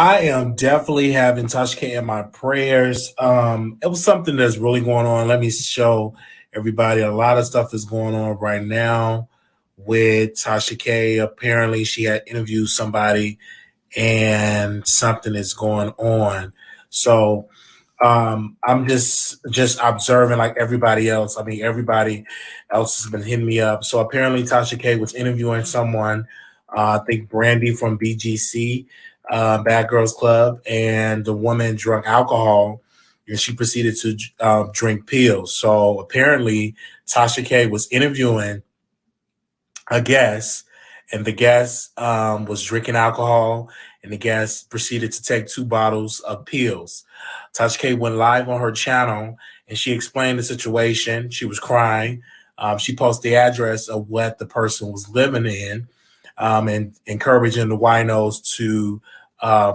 I am definitely having Tasha K in my prayers. It was something that's really going on. Let me show everybody a lot of stuff is going on right now with Tasha K. Apparently, she had interviewed somebody and something is going on. So I'm just observing like everybody else. I mean, everybody else has been hitting me up. So apparently, Tasha K was interviewing someone. I think Brandy from BGC, Bad Girls Club, and the woman drunk alcohol, and she proceeded to drink pills. So apparently, Tasha K was interviewing a guest, and the guest was drinking alcohol, and the guest proceeded to take 2 bottles of pills. Tasha K went live on her channel, and she explained the situation. She was crying. She posted the address of what the person was living in, and encouraging the winos to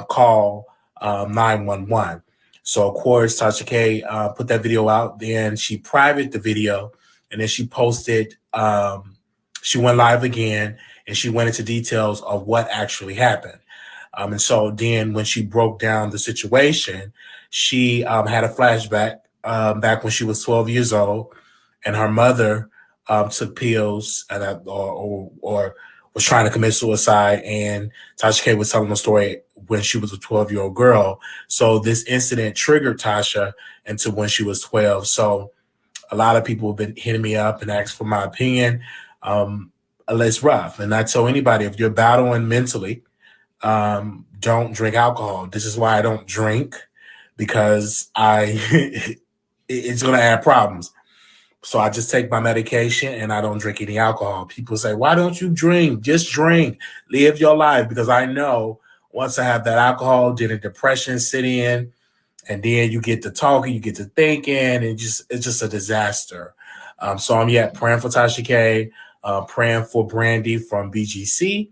call 911. So, of course, Tasha K put that video out. Then she private the video, and then she posted. She went live again, and she went into details of what actually happened. And so then when she broke down the situation, she had a flashback back when she was 12 years old, and her mother took pills or was trying to commit suicide. And Tasha K was telling the story when she was a 12-year-old girl. So this incident triggered Tasha into when she was 12. So a lot of people have been hitting me up and asking for my opinion. It's rough. And I tell anybody, if you're battling mentally, don't drink alcohol. This is why I don't drink, because it's going to add problems. So I just take my medication and I don't drink any alcohol. People say, why don't you drink? Just drink, live your life. Because I know once I have that alcohol, then a depression sit in, and then you get to talking, you get to thinking, and it's just a disaster. So I'm praying for Tasha K, praying for Brandy from BGC,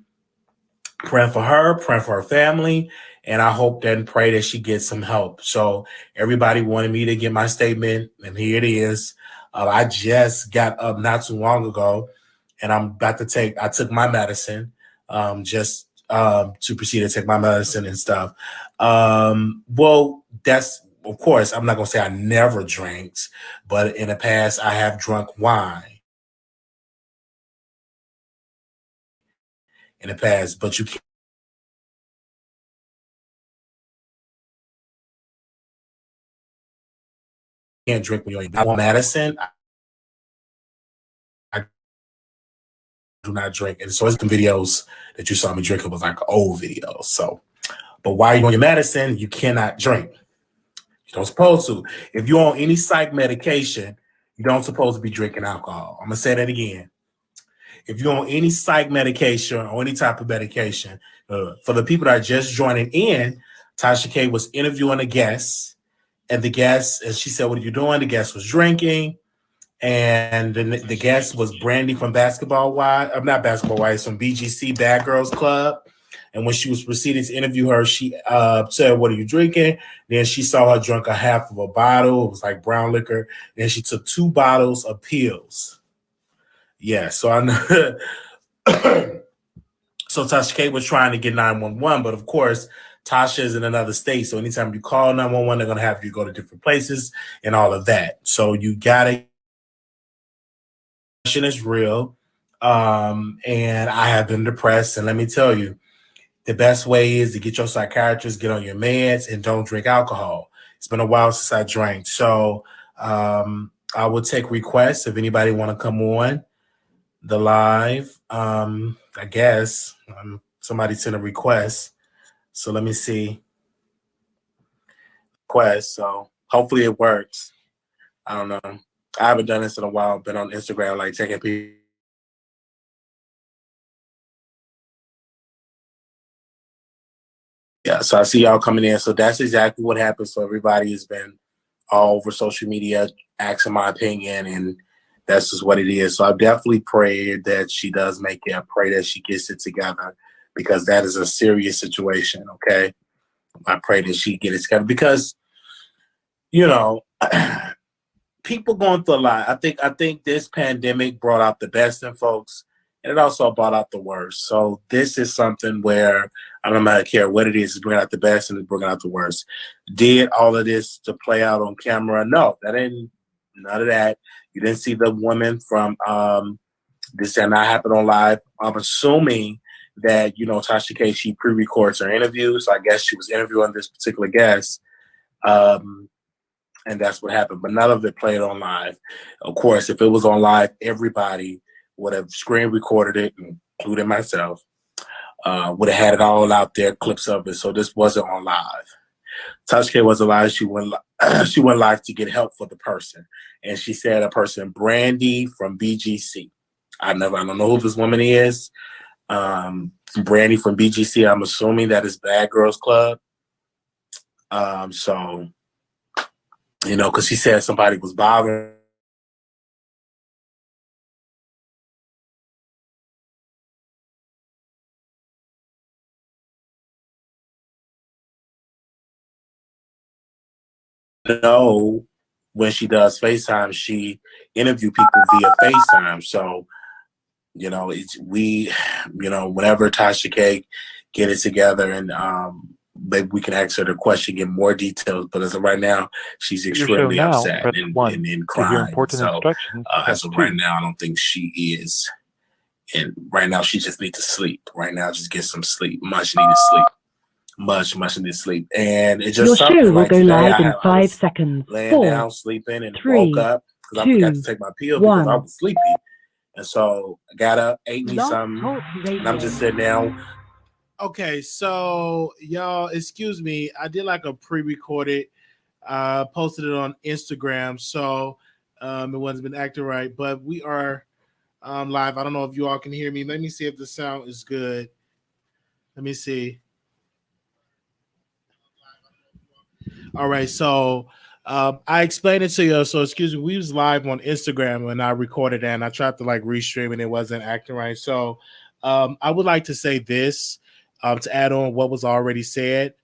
praying for her family, and I hope and pray that she gets some help. So everybody wanted me to get my statement, and here it is. I just got up not too long ago, and I'm about to I took my medicine, just to proceed to take my medicine and stuff. Well, that's, of course, I'm not going to say I never drank, but in the past, I have drunk wine in the past, but you can't drink when you're in medicine. I do not drink. And so it's the videos that you saw me drinking was like old videos. So, but while you're on your medicine, you cannot drink. You don't supposed to. If you're on any psych medication, you don't supposed to be drinking alcohol. I'm gonna say that again. If you're on any psych medication or any type of medication, for the people that are just joining in, Tasha K was interviewing a guest, and the guest, and she said, "What are you doing?" The guest was drinking, and the guest was Brandy from Basketball Wives. I'm not Basketball Wives, from BGC, Bad Girls Club. And when she was proceeding to interview her, she said, "What are you drinking?" Then she saw her drink a half of a bottle. It was like brown liquor. Then she took 2 bottles of pills. Yeah, so I know. So Tasha K was trying to get 911, but of course, Tasha is in another state. So anytime you call 911, they're going to have you go to different places and all of that. So you got to, is real. And I have been depressed. And let me tell you, the best way is to get your psychiatrist, get on your meds, and don't drink alcohol. It's been a while since I drank. So I will take requests if anybody want to come on the live. I guess somebody sent a request. So let me see. Request. So hopefully it works. I don't know. I haven't done this in a while. Been on Instagram, like taking people. Yeah, so I see y'all coming in. So that's exactly what happened. So everybody has been all over social media asking my opinion, and that's just what it is. So I definitely pray that she does make it. I pray that she gets it together, because that is a serious situation, okay? I pray that she get it together because, you know, people going through a lot. I think this pandemic brought out the best in folks, and it also brought out the worst. So this is something where I don't care what it is, it's bringing out the best and it's bringing out the worst. Did all of this to play out on camera? No, that ain't none of that. You didn't see the woman from this did not happen on live. I'm assuming that, Tasha K, she pre-records her interviews. So I guess she was interviewing this particular guest. And that's what happened. But none of it played on live. Of course, if it was on live, everybody would have screen recorded it, including myself, would have had it all out there, clips of it. So this wasn't on live. Tasha K was alive. She went she went live to get help for the person. And she said a person, Brandy from BGC. I don't know who this woman is. Brandy from BGC, I'm assuming that is Bad Girls Club. So, because she said somebody was bothering. No, when she does FaceTime, she interview people via FaceTime. So, whenever Tasha K get it together and maybe we can ask her the question, get more details. But as of right now, she's extremely upset and crying. So as of right now, I don't think she is. And right now, she just needs to sleep. Right now, just get some sleep. Much needed sleep. Much needed sleep. And it just Your show will go live in 5 seconds. Laying down, sleeping, and woke up because I forgot to take my pill because I was sleepy. And so I got up, ate me something, and I'm just sitting down. Okay, so y'all, excuse me. I did like a pre-recorded, posted it on Instagram, so it wasn't been acting right. But we are live. I don't know if you all can hear me. Let me see if the sound is good. Let me see. All right, so I explained it to you. So excuse me, we was live on Instagram and I recorded it and I tried to restream and it wasn't acting right. So I would like to say this to add on what was already said.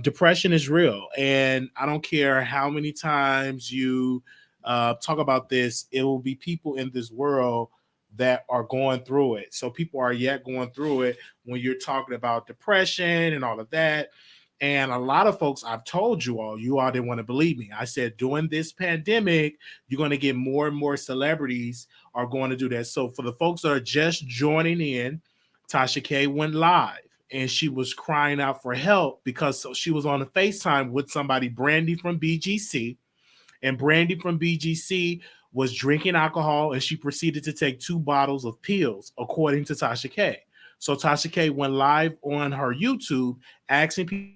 Depression is real, and I don't care how many times you talk about this. It will be people in this world that are going through it. So people are yet going through it when you're talking about depression and all of that. And a lot of folks, I've told you all didn't want to believe me. I said, during this pandemic, you're going to get more and more celebrities are going to do that. So for the folks that are just joining in, Tasha K went live and she was crying out for help because she was on a FaceTime with somebody, Brandy from BGC. And Brandy from BGC was drinking alcohol and she proceeded to take 2 bottles of pills, according to Tasha K. So Tasha K went live on her YouTube asking people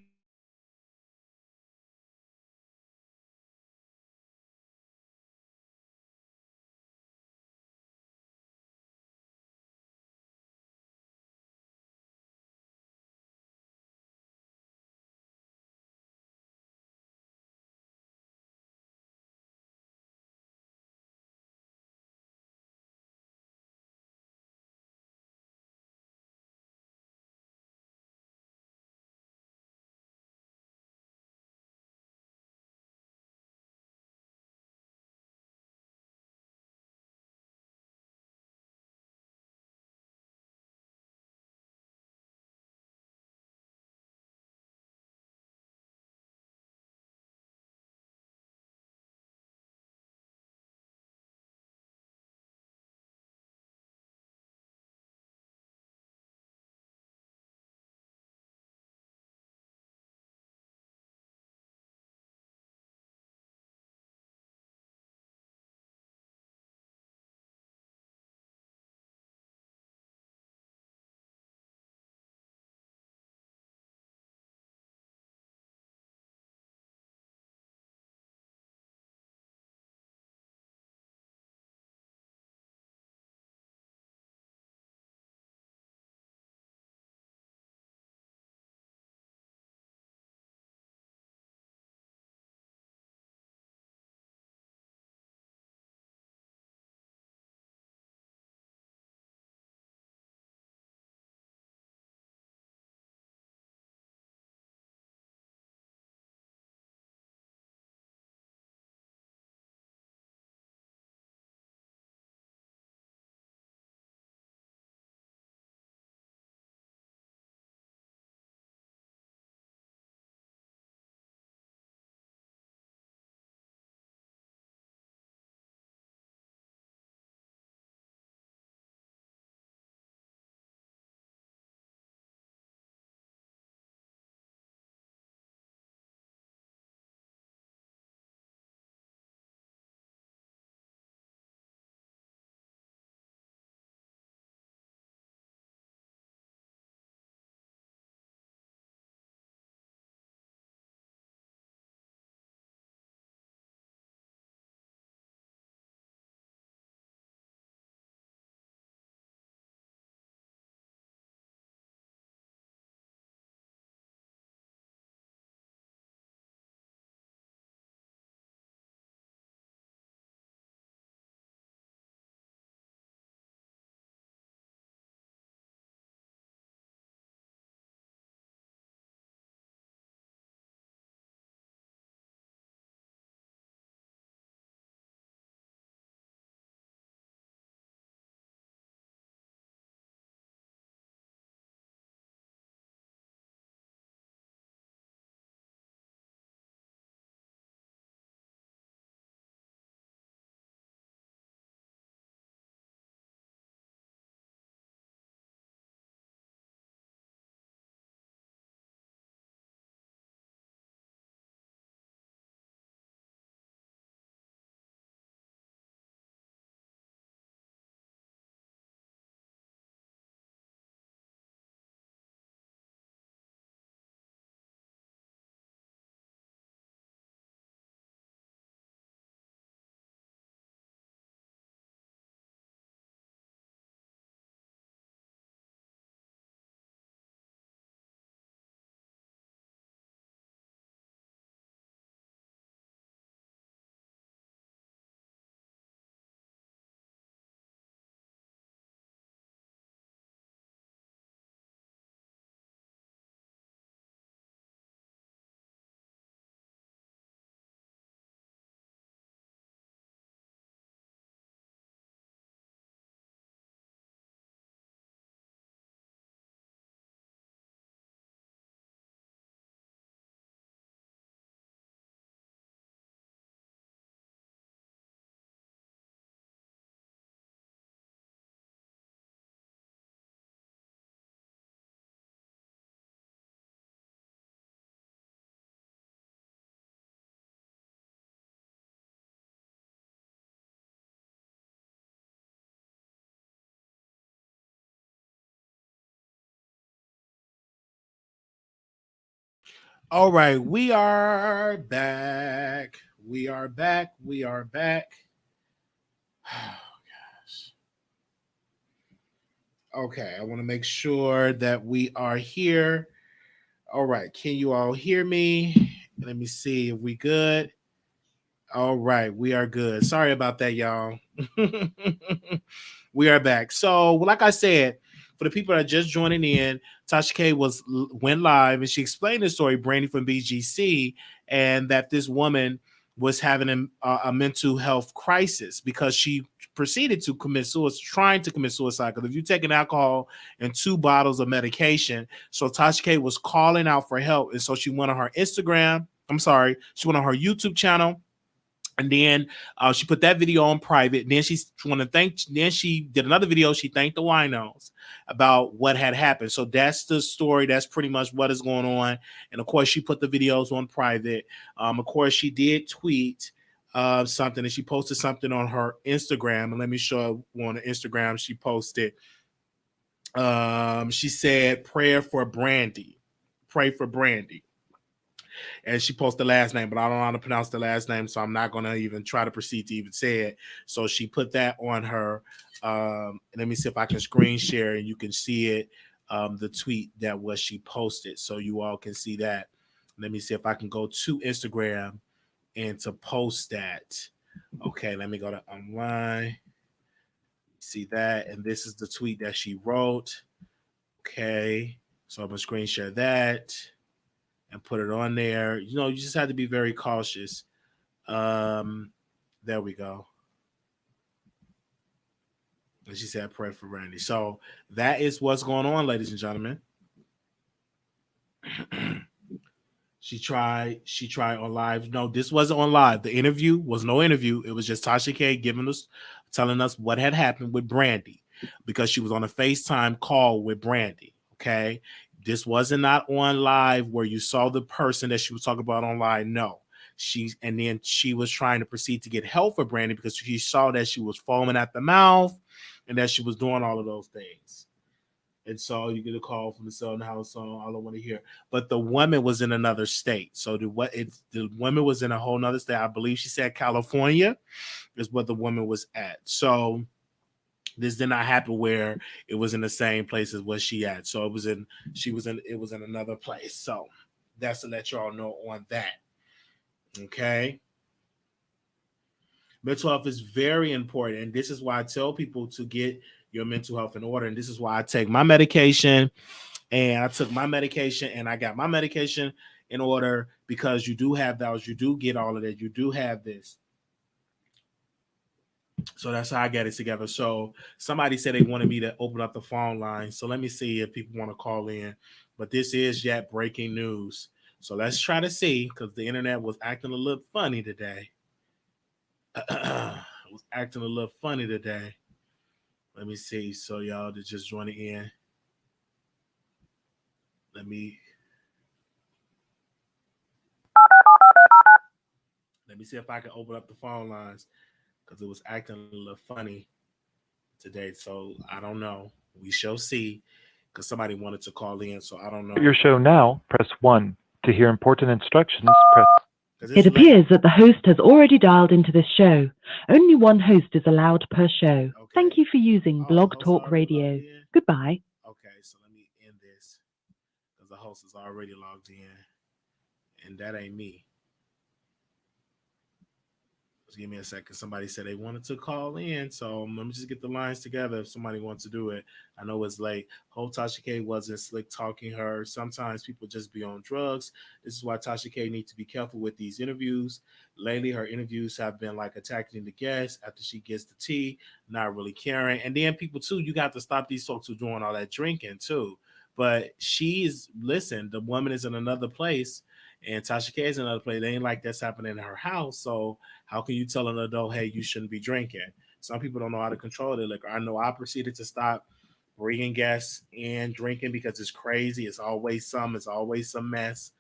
All right, we are back. We are back. We are back. Oh, gosh. Okay, I want to make sure that we are here. All right, can you all hear me? Let me see if we good. All right, we are good. Sorry about that, y'all. We are back. So, like I said, for the people that are just joining in, Tasha K went live and she explained the story, Brandy from BGC, and that this woman was having a mental health crisis because she proceeded to commit suicide, trying to commit suicide. Because if you take an alcohol and 2 bottles of medication, so Tasha K was calling out for help, and so she went on her Instagram. I'm sorry, she went on her YouTube channel. And then she put that video on private. Then she want to thank. Then she did another video. She thanked the winos about what had happened. So that's the story. That's pretty much what is going on. And of course, she put the videos on private. Of course, she did tweet something, and she posted something on her Instagram. And let me show you on the Instagram she posted. She said, "Prayer for Brandy. Pray for Brandy." And she posted the last name, but I don't know how to pronounce the last name, so I'm not going to even try to proceed to even say it. So she put that on her. Let me see if I can screen share and you can see it, the tweet that was she posted, so you all can see that. Let me see if I can go to Instagram and to post that. Okay, let me go to online. See that, and this is the tweet that she wrote. Okay, so I'm going to screen share that and put it on there. You know, you just have to be very cautious. There we go. And she said, "Pray for Randy." So that is what's going on, ladies and gentlemen. She tried on live. No, this wasn't on live. The interview was no interview. It was just Tasha K telling us what had happened with Brandy, because she was on a FaceTime call with Brandy. Okay. This wasn't not on live where you saw the person that she was talking about online. No. And then she was trying to proceed to get help for Brandy because she saw that she was foaming at the mouth and that she was doing all of those things. And so you get a call from the cell in the house song, all I want to hear. But the woman was in another state. So the woman was in a whole nother state. I believe she said California is what the woman was at. So this did not happen where it was in the same place as what she at. So it was in another place. So that's to let y'all know on that. Okay. Mental health is very important. And this is why I tell people to get your mental health in order. And this is why I take my medication. And I took my medication and I got my medication in order, because you do have those. You do get all of that. You do have this. So that's how I got it together. So somebody said they wanted me to open up the phone line. So let me see if people want to call in. But this is yet breaking news. So let's try to see, because the internet was acting a little funny today. It was acting a little funny today. Let me see. So y'all that just joining in. Let me see if I can open up the phone lines, because it was acting a little funny today. So I don't know. We shall see, because somebody wanted to call in. So I don't know. Your show now, press 1. To hear important instructions, press. It appears that the host has already dialed into this show. Only one host is allowed per show. Okay. Thank you for using Blog Talk Radio. Goodbye. Okay, so let me end this, because the host is already logged in, and that ain't me. Just give me a second. Somebody said they wanted to call in, so let me just get the lines together if somebody wants to do it. I know it's late. Hope Tasha K wasn't slick talking her. Sometimes people just be on drugs. This is why Tasha K needs to be careful with these interviews. Lately, her interviews have been like attacking the guests after she gets the tea, not really caring. And then people too, you got to stop these folks who doing all that drinking too. But the woman is in another place, and Tasha K is in another place. They ain't like that's happening in her house. So how can you tell an adult, hey, you shouldn't be drinking? Some people don't know how to control their liquor. I know I proceeded to stop bringing guests and drinking because it's crazy. It's always some mess.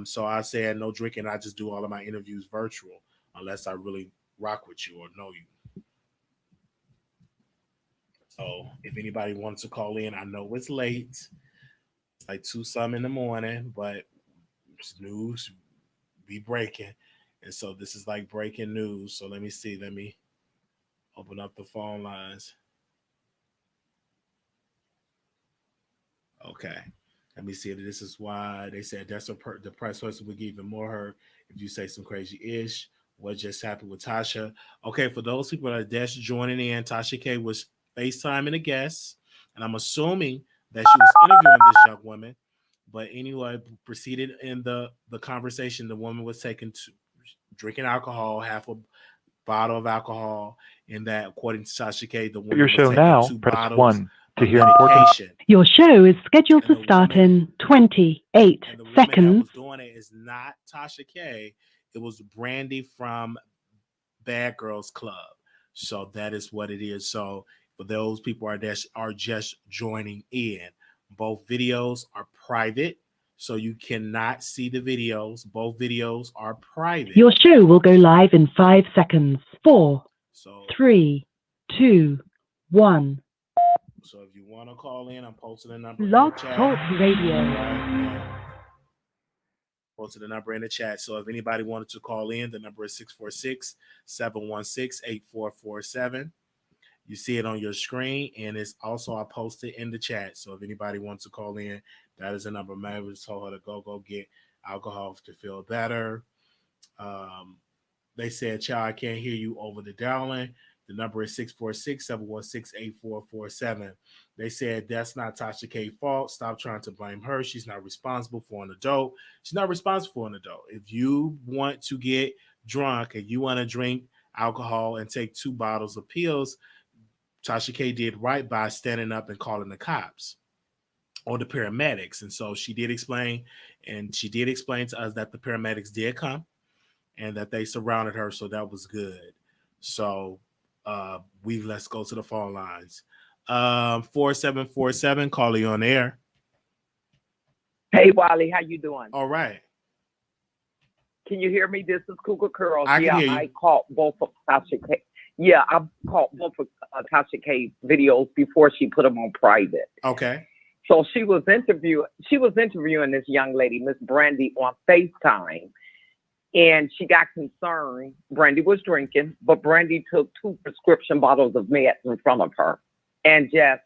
So I said no drinking. I just do all of my interviews virtual unless I really rock with you or know you. So if anybody wants to call in, I know it's late. It's like 2 some in the morning, but news be breaking. And so this is like breaking news. So let me see. Let me open up the phone lines. Okay. Let me see. This is why they said that's the press person would give even more hurt if you say some crazy ish. What just happened with Tasha? Okay, for those people that are just joining in, Tasha K was FaceTiming a guest, and I'm assuming that she was interviewing this young woman. But anyway, proceeded in the conversation. The woman was drinking alcohol, half a bottle of alcohol, and that, according to Tasha K, the woman Your was show taking now, 2 press bottles 1 to of hear important. medication. Your show is scheduled And to the start woman- in 28 And the woman that seconds. was doing it is not Tasha K. It was Brandi from Bad Girls Club. So that is what it is. So for those people are just joining in, both videos are private, so you cannot see the videos. Both videos are private. Your show will go live in 5 seconds. 4, So 3, 2, 1. So if you want to call in, I'm posting the number Blog in the chat. Talk Radio. Right. Posted the number in the chat. So if anybody wanted to call in, the number is 646-716-8447. You see it on your screen, and it's also I posted in the chat. So if anybody wants to call in, that is the number. Maybe just told her to go get alcohol to feel better. They said, "Child, I can't hear you over the dialing." The number is 646-716-8447. They said that's not Tasha K's fault. Stop trying to blame her. She's not responsible for an adult. She's not responsible for an adult. If you want to get drunk and you want to drink alcohol and take 2 bottles of pills, Tasha K did right by standing up and calling the cops or the paramedics. And so she did explain, and she did explain to us that the paramedics did come and that they surrounded her. So that was good. So let's go to the phone lines. 4747, call you on air. Hey, Wiley, how you doing? All right. Can you hear me? This is Cougar Curls. I can hear you. I caught both of Tasha K. Yeah, I caught both of Tasha K's videos before she put them on private. Okay. So she was interviewing this young lady, Miss Brandi, on FaceTime. And she got concerned. Brandi was drinking, but Brandi took 2 prescription bottles of meds in front of her. And just,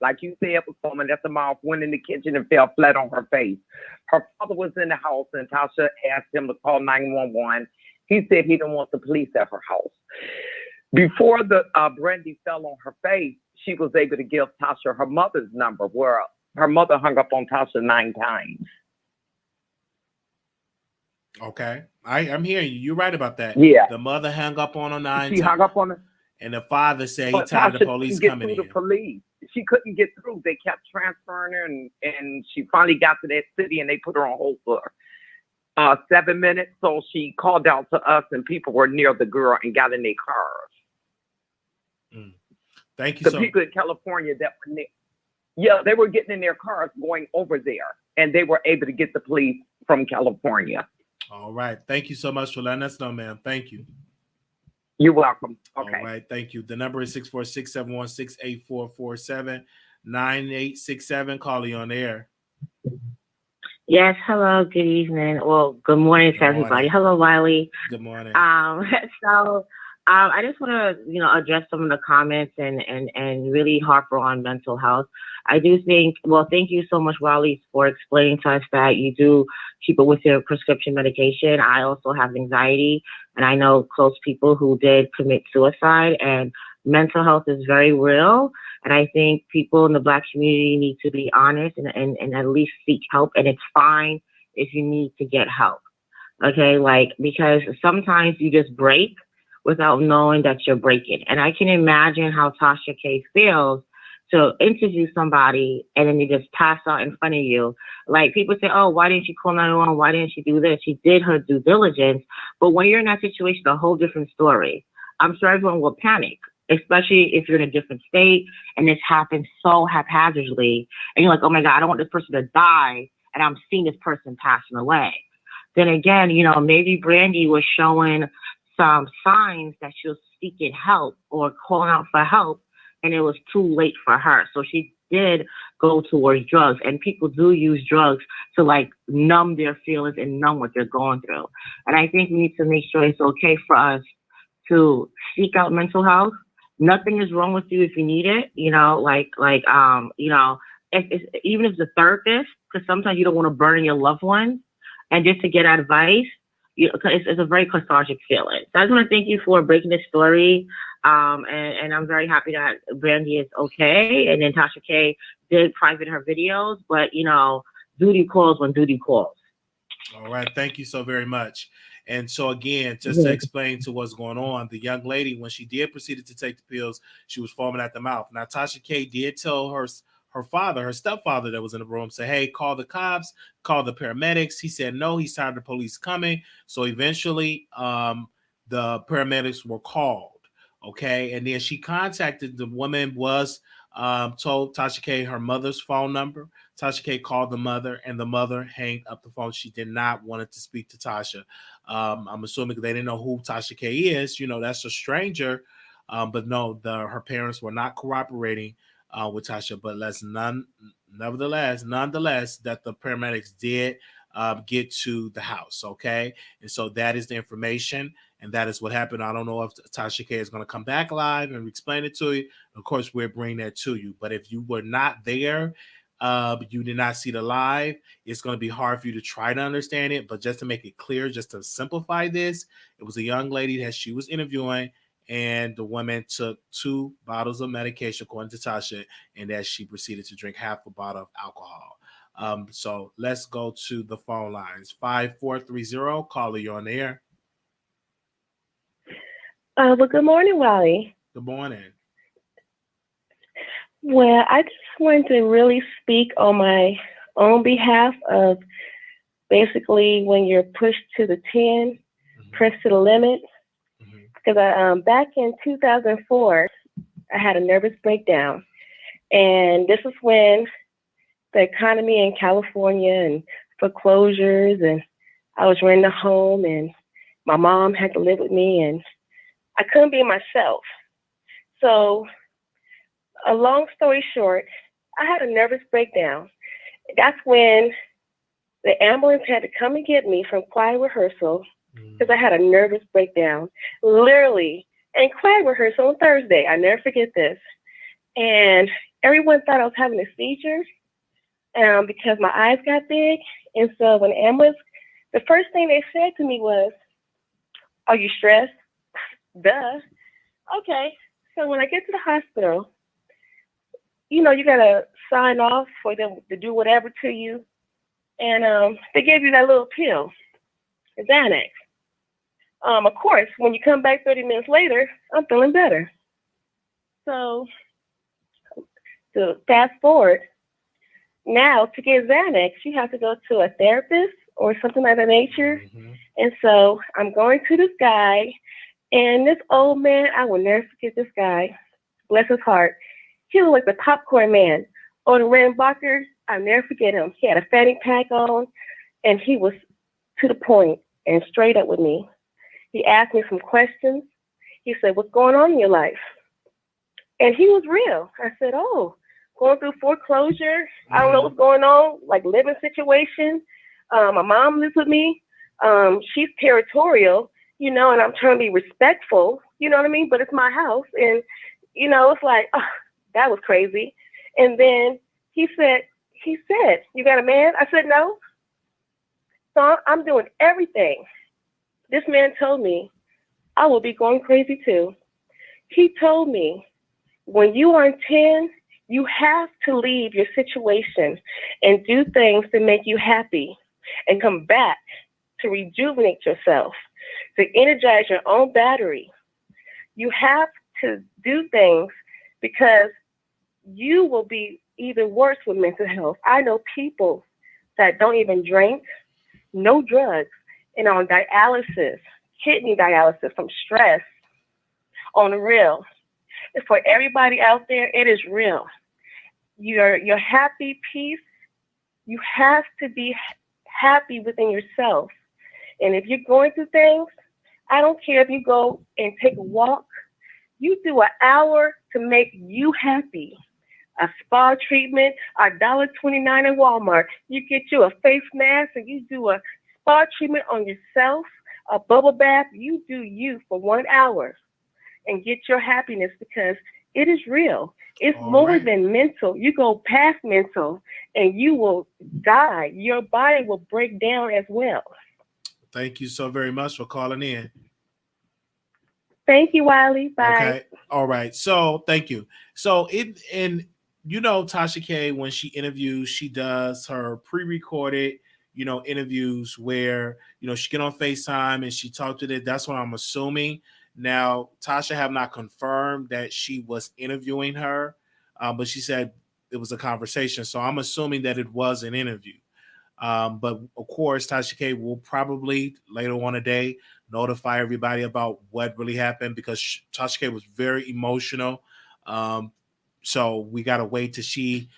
like you said, was foaming at the mouth, went in the kitchen and fell flat on her face. Her father was in the house, and Tasha asked him to call 911. He said he didn't want the police at her house. Before the Brandi fell on her face, she was able to give Tasha her mother's number, where her mother hung up on Tasha 9 times. Okay. I'm hearing you. You're right about that. Yeah. The mother hung up on her 9 times. She hung up on her. And the father said he But tired Tasha the police couldn't coming get through in. the police. She couldn't get through. They kept transferring her, and she finally got to that city, and they put her on hold for 7 minutes. So she called out to us, and people were near the girl and got in their cars. Thank you. The people in California that were near, they were getting in their cars going over there, and they were able to get the police from California. All right. Thank you so much for letting us know, ma'am. Thank you. You're welcome. Okay. All right. Thank you. The number is 646-716-8447, 9867. Call you on air. Yes. Hello. Good evening. Well, good morning to everybody. Hello, Wiley. Good morning. I just want to, address some of the comments and really harper on mental health. I do think, thank you so much, Wiley, for explaining to us that you do keep it with your prescription medication. I also have anxiety, and I know close people who did commit suicide, and mental health is very real. And I think people in the Black community need to be honest and at least seek help. And it's fine if you need to get help. Okay. Because sometimes you just break without knowing that you're breaking. And I can imagine how Tasha K feels to interview somebody and then they just pass out in front of you. Like people say, oh, why didn't you call 911? Why didn't she do this? She did her due diligence. But when you're in that situation, a whole different story. I'm sure everyone will panic, especially if you're in a different state and this happens so haphazardly. And you're like, oh my God, I don't want this person to die. And I'm seeing this person passing away. Then again, maybe Brandi was showing some signs that she was seeking help or calling out for help, and it was too late for her. So she did go towards drugs, and people do use drugs to like numb their feelings and numb what they're going through. And I think we need to make sure it's okay for us to seek out mental health. Nothing is wrong with you if you need it, you know, you know, even if it's a therapist, because sometimes you don't want to burden your loved ones, and just to get advice, it's a very cathartic feeling. So I just want to thank you for breaking this story. And I'm very happy that Brandi is okay. And then Tasha K did private her videos, but you know, duty calls when duty calls. All right. Thank you so very much. And so again, just to explain to what's going on, the young lady, when she did proceed to take the pills, she was foaming at the mouth. Now, Tasha K did tell her father, her stepfather that was in the room, say, hey, call the cops, call the paramedics. He said, no, he's tired of the police coming. So eventually the paramedics were called. Okay. And then she contacted, the woman was told Tasha K her mother's phone number. Tasha K called the mother, and the mother hanged up the phone. She did not want to speak to Tasha. I'm assuming they didn't know who Tasha K is. You know, that's a stranger. But no, her parents were not cooperating with Tasha. But nonetheless, that the paramedics did get to the house. Okay. And so that is the information. And that is what happened. I don't know if Tasha K is going to come back live and explain it to you. Of course, we'll bring that to you. But if you were not there, you did not see the live, it's going to be hard for you to try to understand it. But just to make it clear, just to simplify this, it was a young lady that she was interviewing, and the woman took 2 bottles of medication, according to Tasha, and that she proceeded to drink half a bottle of alcohol. So let's go to the phone lines. 5430, caller, you're on the air. Well, good morning, Wiley. Good morning. Well, I just wanted to really speak on my own behalf of basically when you're pushed to the 10, pressed to the limit. Because back in 2004, I had a nervous breakdown. And this is when the economy in California and foreclosures, and I was renting a home, and my mom had to live with me, and I couldn't be myself. So a long story short, I had a nervous breakdown. That's when the ambulance had to come and get me from choir rehearsal because I had a nervous breakdown, literally, in choir rehearsal on Thursday. I never forget this. And everyone thought I was having a seizure because my eyes got big. And so when the ambulance, the first thing they said to me was, "Are you stressed?" Duh. Okay. So when I get to the hospital, you know, you got to sign off for them to do whatever to you. And they gave you that little pill, Xanax. Of course, when you come back 30 minutes later, I'm feeling better. So to fast forward, now to get Xanax, you have to go to a therapist or something like that nature. And so I'm going to this guy, and this old man, I will never forget this guy, bless his heart. He was like the popcorn man. Or the Randbacher, I'll never forget him. He had a fanny pack on, and he was to the point and straight up with me. He asked me some questions. He said, "What's going on in your life?" And he was real. I said, "Oh, going through foreclosure. I don't know what's going on, like living situation. My mom lives with me. She's territorial, you know, and I'm trying to be respectful, you know what I mean? But it's my house." And, you know, it's like, oh, that was crazy. And then he said, "You got a man?" I said, "No." So I'm doing everything. This man told me I will be going crazy too. He told me, when you are in 10, you have to leave your situation and do things to make you happy and come back to rejuvenate yourself, to energize your own battery. You have to do things because you will be even worse with mental health. I know people that don't even drink, no drugs, and on dialysis, kidney dialysis from stress, on the real. For everybody out there, it is real. Your happy peace, you have to be happy within yourself. And if you're going through things, I don't care if you go and take a walk, you do an hour to make you happy. a spa treatment, $1.29 in Walmart. You get you a face mask and you do a spa treatment on yourself, a bubble bath. You do you for 1 hour and get your happiness because it is real. It's more than mental. You go past mental and you will die. Your body will break down as well. Thank you so very much for calling in. Thank you, Wiley. Bye. Okay. All right. So thank you. So Tasha K, when she interviews, she does her pre-recorded, interviews where, she get on FaceTime and she talked to it. That's what I'm assuming. Now, Tasha have not confirmed that she was interviewing her, but she said it was a conversation. So I'm assuming that it was an interview. But of course, Tasha K will probably later on today notify everybody about what really happened because Tasha K was very emotional. So we got to wait till she,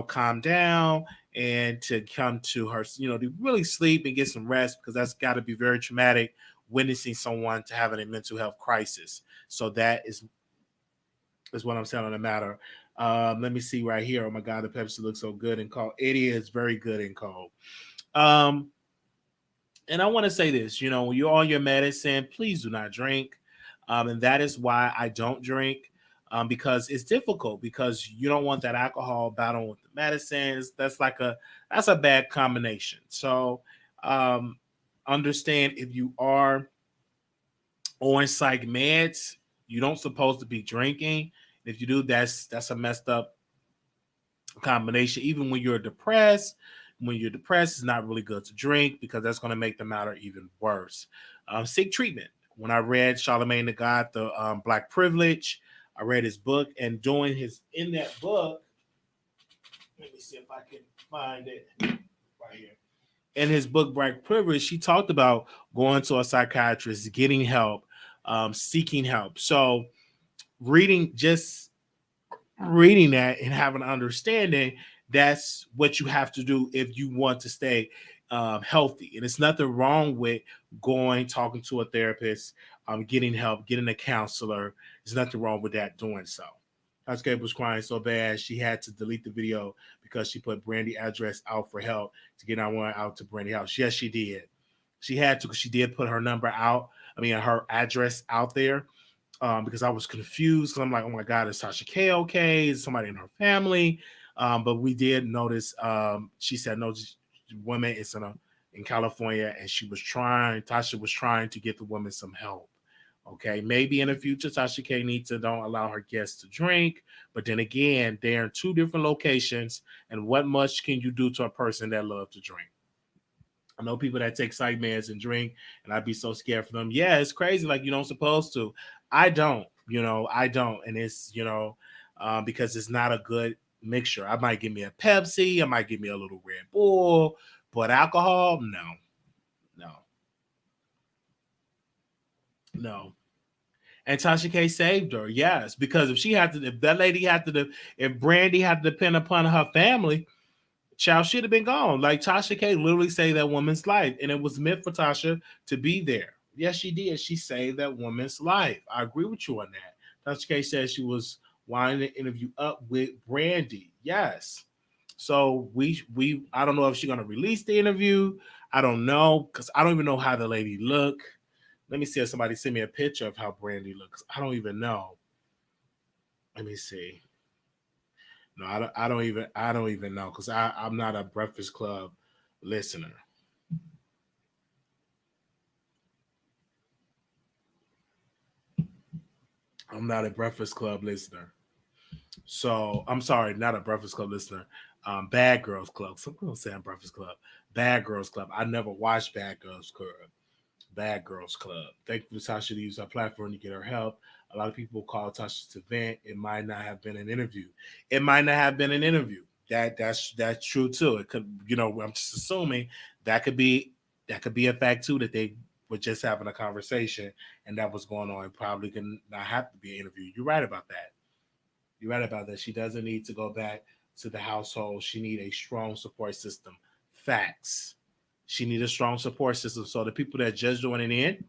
calm down and to come to her, to really sleep and get some rest because that's got to be very traumatic witnessing someone to having a mental health crisis. So that is what I'm saying on the matter. Let me see right here. Oh my God, the Pepsi looks so good and cold. It is very good and cold. And I want to say this, when you're on your medicine, please do not drink. And that is why I don't drink because it's difficult because you don't want that alcohol battle with the medicines. That's a bad combination. So understand if you are on psych meds, you don't supposed to be drinking. If you do, that's a messed up combination. Even when you're depressed, it's not really good to drink because that's going to make the matter even worse. Seek treatment. When I read Charlemagne the God, the Black Privilege, I read his book and in that book, let me see if I can find it right here. In his book, Black Privilege, he talked about going to a psychiatrist, getting help, seeking help. So reading that and having an understanding, that's what you have to do if you want to stay healthy. And it's nothing wrong with talking to a therapist, getting help, getting a counselor. There's nothing wrong with that doing so. Tasha K was crying so bad she had to delete the video because she put Brandi address out for help to get our one out to Brandi house. Yes, she did. She had to because she did put her number out. Her address out there. Because I was confused. Because I'm like, oh my God, is Tasha K okay? Is somebody in her family? But we did notice. She said no. Woman is in California, and Tasha was trying to get the woman some help. Okay, maybe in the future, Tasha K needs to don't allow her guests to drink. But then again, they're in two different locations, and what much can you do to a person that loves to drink? I know people that take psych meds and drink, and I'd be so scared for them. Yeah, it's crazy. Like, you don't supposed to. I don't. And it's, because it's not a good mixture. I might give me a Pepsi. I might give me a little Red Bull. But alcohol, no. And Tasha K saved her. Yes, because if Brandi had to depend upon her family, child should have been gone. Like Tasha K literally saved that woman's life, and it was meant for Tasha to be there. Yes, she did. She saved that woman's life. I agree with you on that. Tasha K said she was winding the interview up with Brandi. Yes. So I don't know if she's gonna release the interview. I don't know because I don't even know how the lady look. Let me see if somebody send me a picture of how Brandi looks. I don't even know. Let me see. No, I don't even know because I'm not a Breakfast Club listener. I'm not a Breakfast Club listener. So I'm sorry, not a Breakfast Club listener. Bad Girls Club. Some people say I'm Breakfast Club. Bad Girls Club. I never watched Bad Girls Club. Bad Girls Club. Thank you for Tasha to use our platform to get her help. A lot of people call Tasha to vent. It might not have been an interview. That's true too. It could, I'm just assuming that could be a fact too, that they were just having a conversation and that was going on. It probably could not have to be an interview. You're right about that. She doesn't need to go back to the household. She need a strong support system. Facts. She need a strong support system. So the people that just joining in,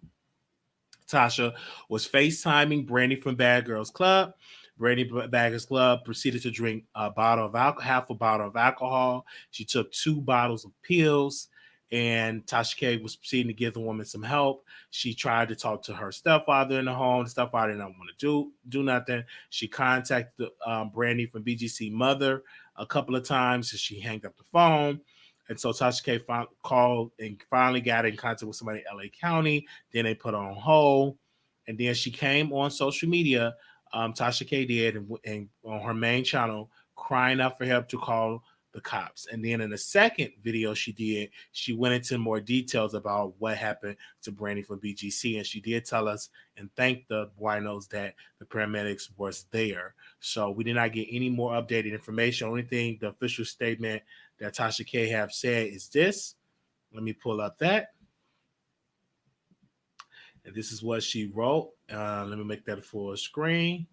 Tasha was FaceTiming Brandi from Bad Girls Club. Brandy Baggers Club proceeded to drink half a bottle of alcohol. She took 2 bottles of pills, and Tasha K was proceeding to give the woman some help. She tried to talk to her stepfather in the home. The stepfather didn't want to do nothing. She contacted Brandy from BGC mother a couple of times, and she hung up the phone. And so Tasha K called and finally got in contact with somebody in LA County. Then they put her on hold. And then she came on social media, Tasha K did, and on her main channel, crying out for help to call the cops. And then in the second video she did, she went into more details about what happened to Brandy from BGC. And she did tell us and thank the winos that the paramedics was there. So we did not get any more updated information. Only thing, the official statement that Tasha K have said is this. Let me pull up that. And this is what she wrote. Let me make that a full screen.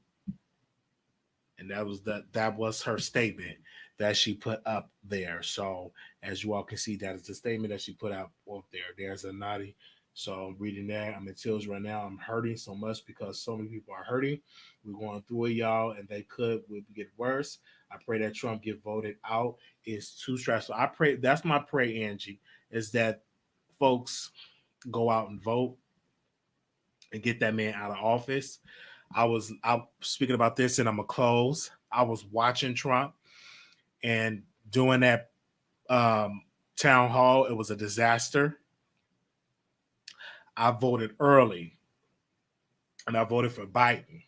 And that was her statement that she put up there. So as you all can see, that is the statement that she put out up there. There's a naughty. So I'm reading that. I'm in tears right now. I'm hurting so much because so many people are hurting. We're going through it, y'all, and they would get worse. I pray that Trump get voted out. It's too stressful. I pray, that's my prayer, Angie, is that folks go out and vote and get that man out of office. I'm speaking about this, and I'm gonna close. I was watching Trump and doing that town hall. It was a disaster. I voted early, and I voted for Biden,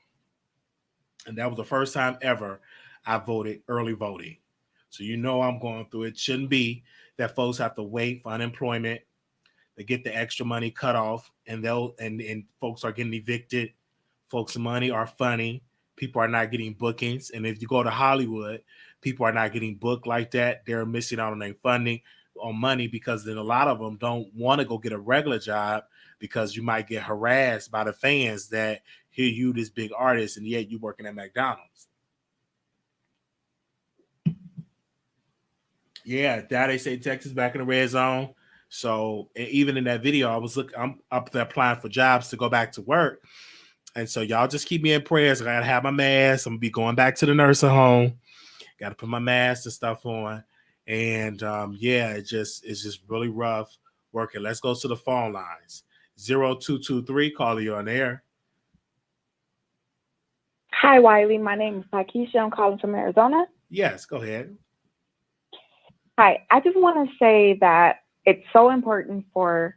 and that was the first time ever I voted early voting. So I'm going through it. Shouldn't be that folks have to wait for unemployment. They get the extra money cut off, and and folks are getting evicted. Folks' money are funny. People are not getting bookings. And if you go to Hollywood, people are not getting booked like that. They're missing out on their funding, on money, because then a lot of them don't want to go get a regular job because you might get harassed by the fans that hear you, this big artist, and yet you working at McDonald's. Yeah, that they say Texas back in the red zone. So even in that video, I'm up there applying for jobs to go back to work. And so y'all just keep me in prayers. I gotta have my mask. I'm gonna be going back to the nursing home. Gotta put my mask and stuff on. And it's just really rough working. Let's go to the phone lines. 0223, caller, you on air. Hi, Wiley. My name is Takisha. I'm calling from Arizona. Yes, go ahead. Hi. I just want to say that it's so important for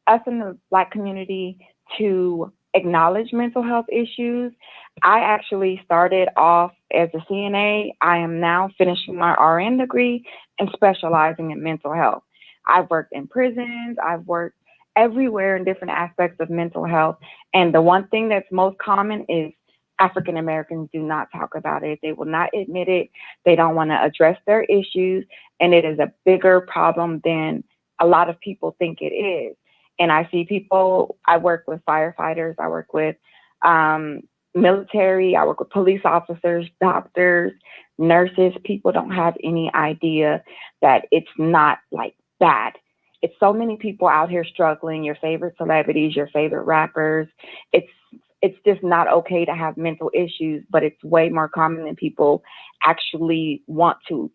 us in the Black community to acknowledge mental health issues. I actually started off as a CNA. I am now finishing my RN degree and specializing in mental health. I've worked in prisons. I've worked everywhere in different aspects of mental health. And the one thing that's most common is African Americans do not talk about it. They will not admit it. They don't want to address their issues. And it is a bigger problem than a lot of people think it is. And I see people, I work with firefighters, I work with military, I work with police officers, doctors, nurses. People don't have any idea that it's not like that. It's so many people out here struggling, your favorite celebrities, your favorite rappers. It's just not okay to have mental issues, but it's way more common than people actually want to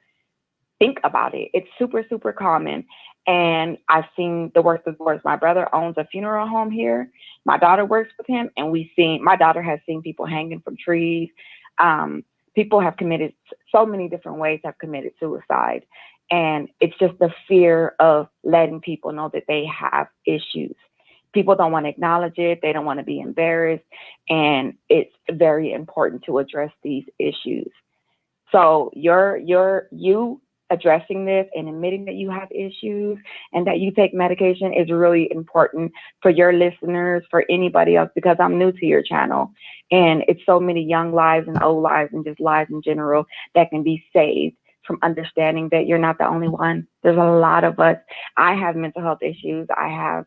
think about it. It's super, super common. And I've seen the worst of the worst. My brother owns a funeral home here. My daughter works with him, and my daughter has seen people hanging from trees. People have committed so many different ways, have committed suicide. And it's just the fear of letting people know that they have issues. People don't want to acknowledge it. They don't want to be embarrassed. And it's very important to address these issues. So you addressing this and admitting that you have issues and that you take medication is really important for your listeners, for anybody else, because I'm new to your channel. And it's so many young lives and old lives and just lives in general that can be saved from understanding that you're not the only one. There's a lot of us. I have mental health issues. I have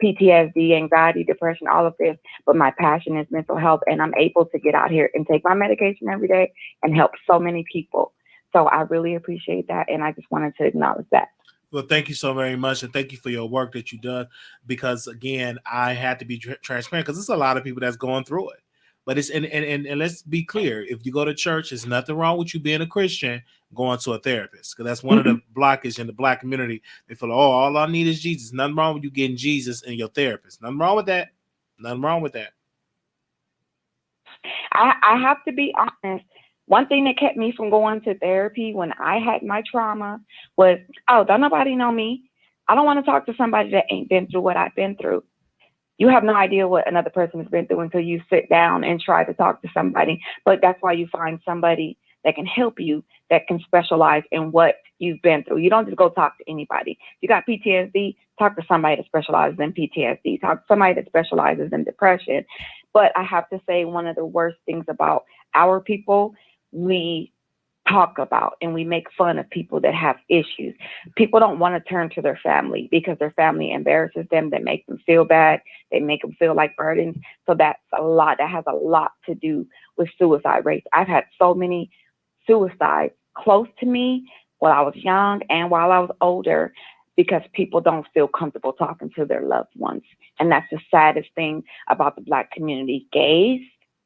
PTSD, anxiety, depression, all of this, but my passion is mental health, and I'm able to get out here and take my medication every day and help so many people. So I really appreciate that, and I just wanted to acknowledge that. Well, thank you so very much, and thank you for your work that you've done, because, again, I had to be transparent because there's a lot of people that's going through it. But it's and let's be clear. If you go to church, there's nothing wrong with you being a Christian going to a therapist, because that's one of the blockage in the Black community. They feel, oh, all I need is Jesus. Nothing wrong with you getting Jesus and your therapist. Nothing wrong with that. Nothing wrong with that. I have to be honest. One thing that kept me from going to therapy when I had my trauma was, oh, don't nobody know me. I don't want to talk to somebody that ain't been through what I've been through. You have no idea what another person has been through until you sit down and try to talk to somebody. But that's why you find somebody that can help you, that can specialize in what you've been through. You don't just go talk to anybody. If you got PTSD, talk to somebody that specializes in PTSD. Talk to somebody that specializes in depression. But I have to say, one of the worst things about our people, we talk about and we make fun of people that have issues. People don't want to turn to their family because their family embarrasses them. They make them feel bad. They make them feel like burdens. So that's a lot. That has a lot to do with suicide rates. I've had so many suicides close to me while I was young and while I was older because people don't feel comfortable talking to their loved ones. And that's the saddest thing about the Black community. Gays,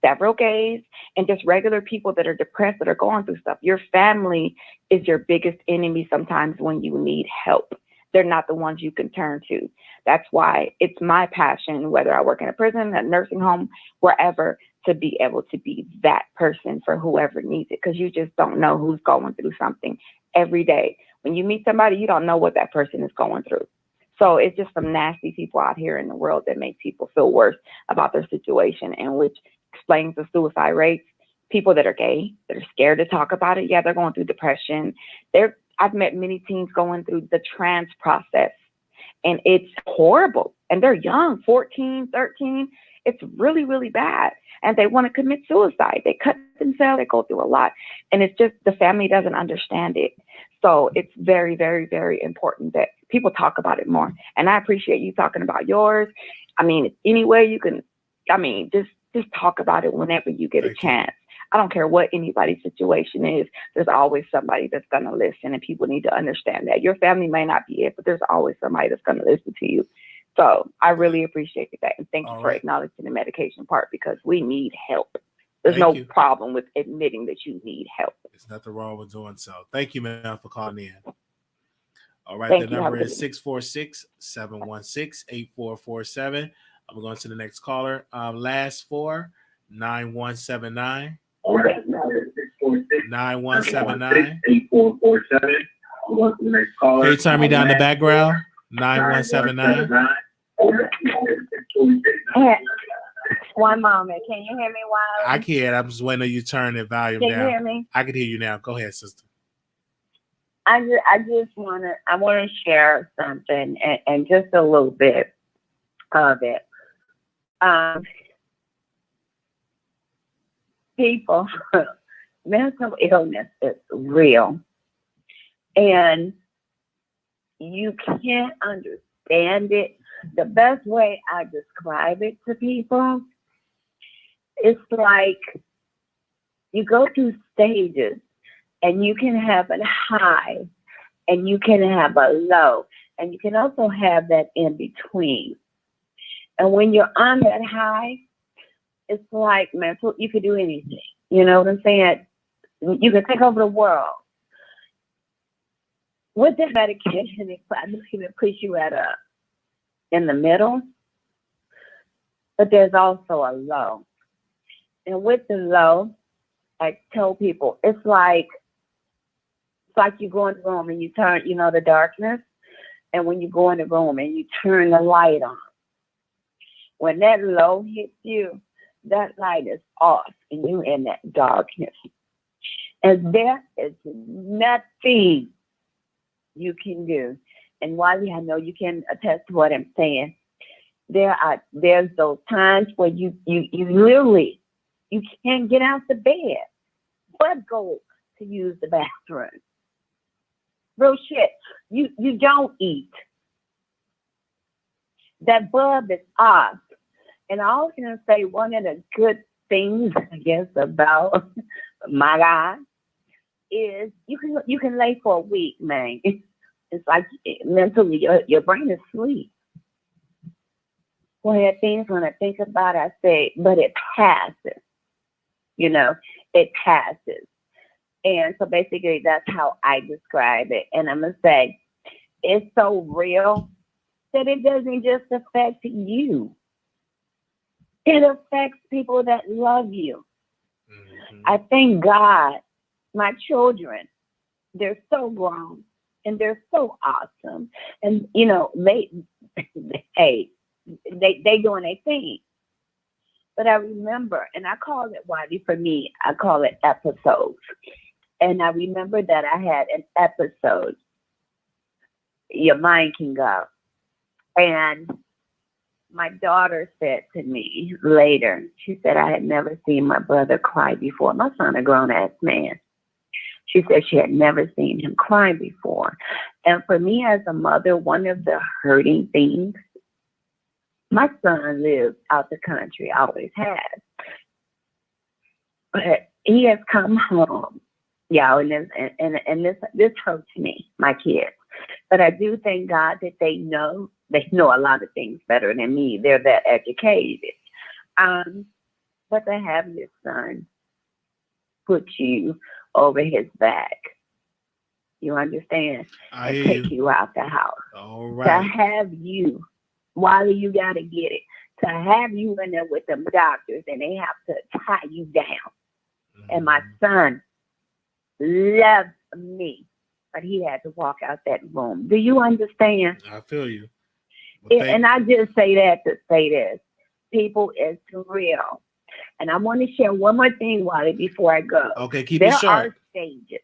several gays, and just regular people that are depressed, that are going through stuff. Your family is your biggest enemy sometimes when you need help. They're not the ones you can turn to. That's why it's my passion, whether I work in a prison, a nursing home, wherever, to be able to be that person for whoever needs it, because you just don't know who's going through something every day. When you meet somebody, you don't know what that person is going through. So it's just some nasty people out here in the world that make people feel worse about their situation, and which explains the suicide rates. People that are gay, that are scared to talk about it. Yeah, they're going through depression. I've met many teens going through the trans process, and it's horrible. And they're young, 14, 13. It's really, really bad. And they want to commit suicide. They cut themselves. They go through a lot. And it's just the family doesn't understand it. So it's very, very, very important that people talk about it more. And I appreciate you talking about yours. I mean, any way you can, just talk about it whenever you get a chance. I don't care what anybody's situation is. There's always somebody that's going to listen, and people need to understand that. Your family may not be it, but there's always somebody that's going to listen to you. So I really appreciate that. And thank you for acknowledging the medication part, because we need help. There's no problem with admitting that you need help. There's nothing wrong with doing so. Thank you, ma'am, for calling in. All right, the number is 646-716-8447. I'm going to the next caller. Last four, 9179. 9179. Can you turn me down the background? 9179. One moment. Can you hear me, Wiley? I can. I'm just waiting until you turn the volume down. Can you hear me? I can hear you now. Go ahead, sister. I just want to share something and just a little bit of it. People, mental illness is real, and you can't understand it. The best way I describe it to people, it's like you go through stages, and you can have a high, and you can have a low, and you can also have that in between. And when you're on that high, it's like mental, you could do anything. You know what I'm saying? You can take over the world. With this medication, it puts you in the middle, but there's also a low. And with the low, I tell people, it's like you go in the room and you turn, the darkness, and when you go in the room and you turn the light on, when that low hits you, that light is off and you're in that darkness. And there is nothing you can do. And Wiley, I know you can attest to what I'm saying. There's those times where you literally, you can't get out the bed, but go to use the bathroom. Real shit. You don't eat. That bulb is off. And I was going to say, one of the good things, I guess, about my God is you can lay for a week, man. It's like mentally your brain is asleep. One of the things when I think about it, I say, but it passes. you know, it passes. And so basically that's how I describe it. And I'm going to say, it's so real that it doesn't just affect you. It affects people that love you. Mm-hmm. I thank God, my children, they're so grown and they're so awesome. And, you know, they doing their thing. But I remember, and I call it, Wiley, for me, I call it episodes. And I remember that I had an episode. Your mind can go. And my daughter said to me later, she said, I had never seen my brother cry before. My son, a grown-ass man. She said she had never seen him cry before. And for me as a mother, one of the hurting things, my son lives out the country, always has. But he has come home, y'all, and this hurts me, my kids. But I do thank God that they know a lot of things better than me. They're that educated. But to have your son put you over his back, you understand? I and hear take you out the house. All right. To have you, Wiley, you got to get it. To have you in there with them doctors and they have to tie you down. Mm-hmm. And my son loves me, but he had to walk out that room. Do you understand? I feel you. And I just say that to say this. People, it's real. And I want to share one more thing, Wiley, before I go. Okay, keep it short. There are stages.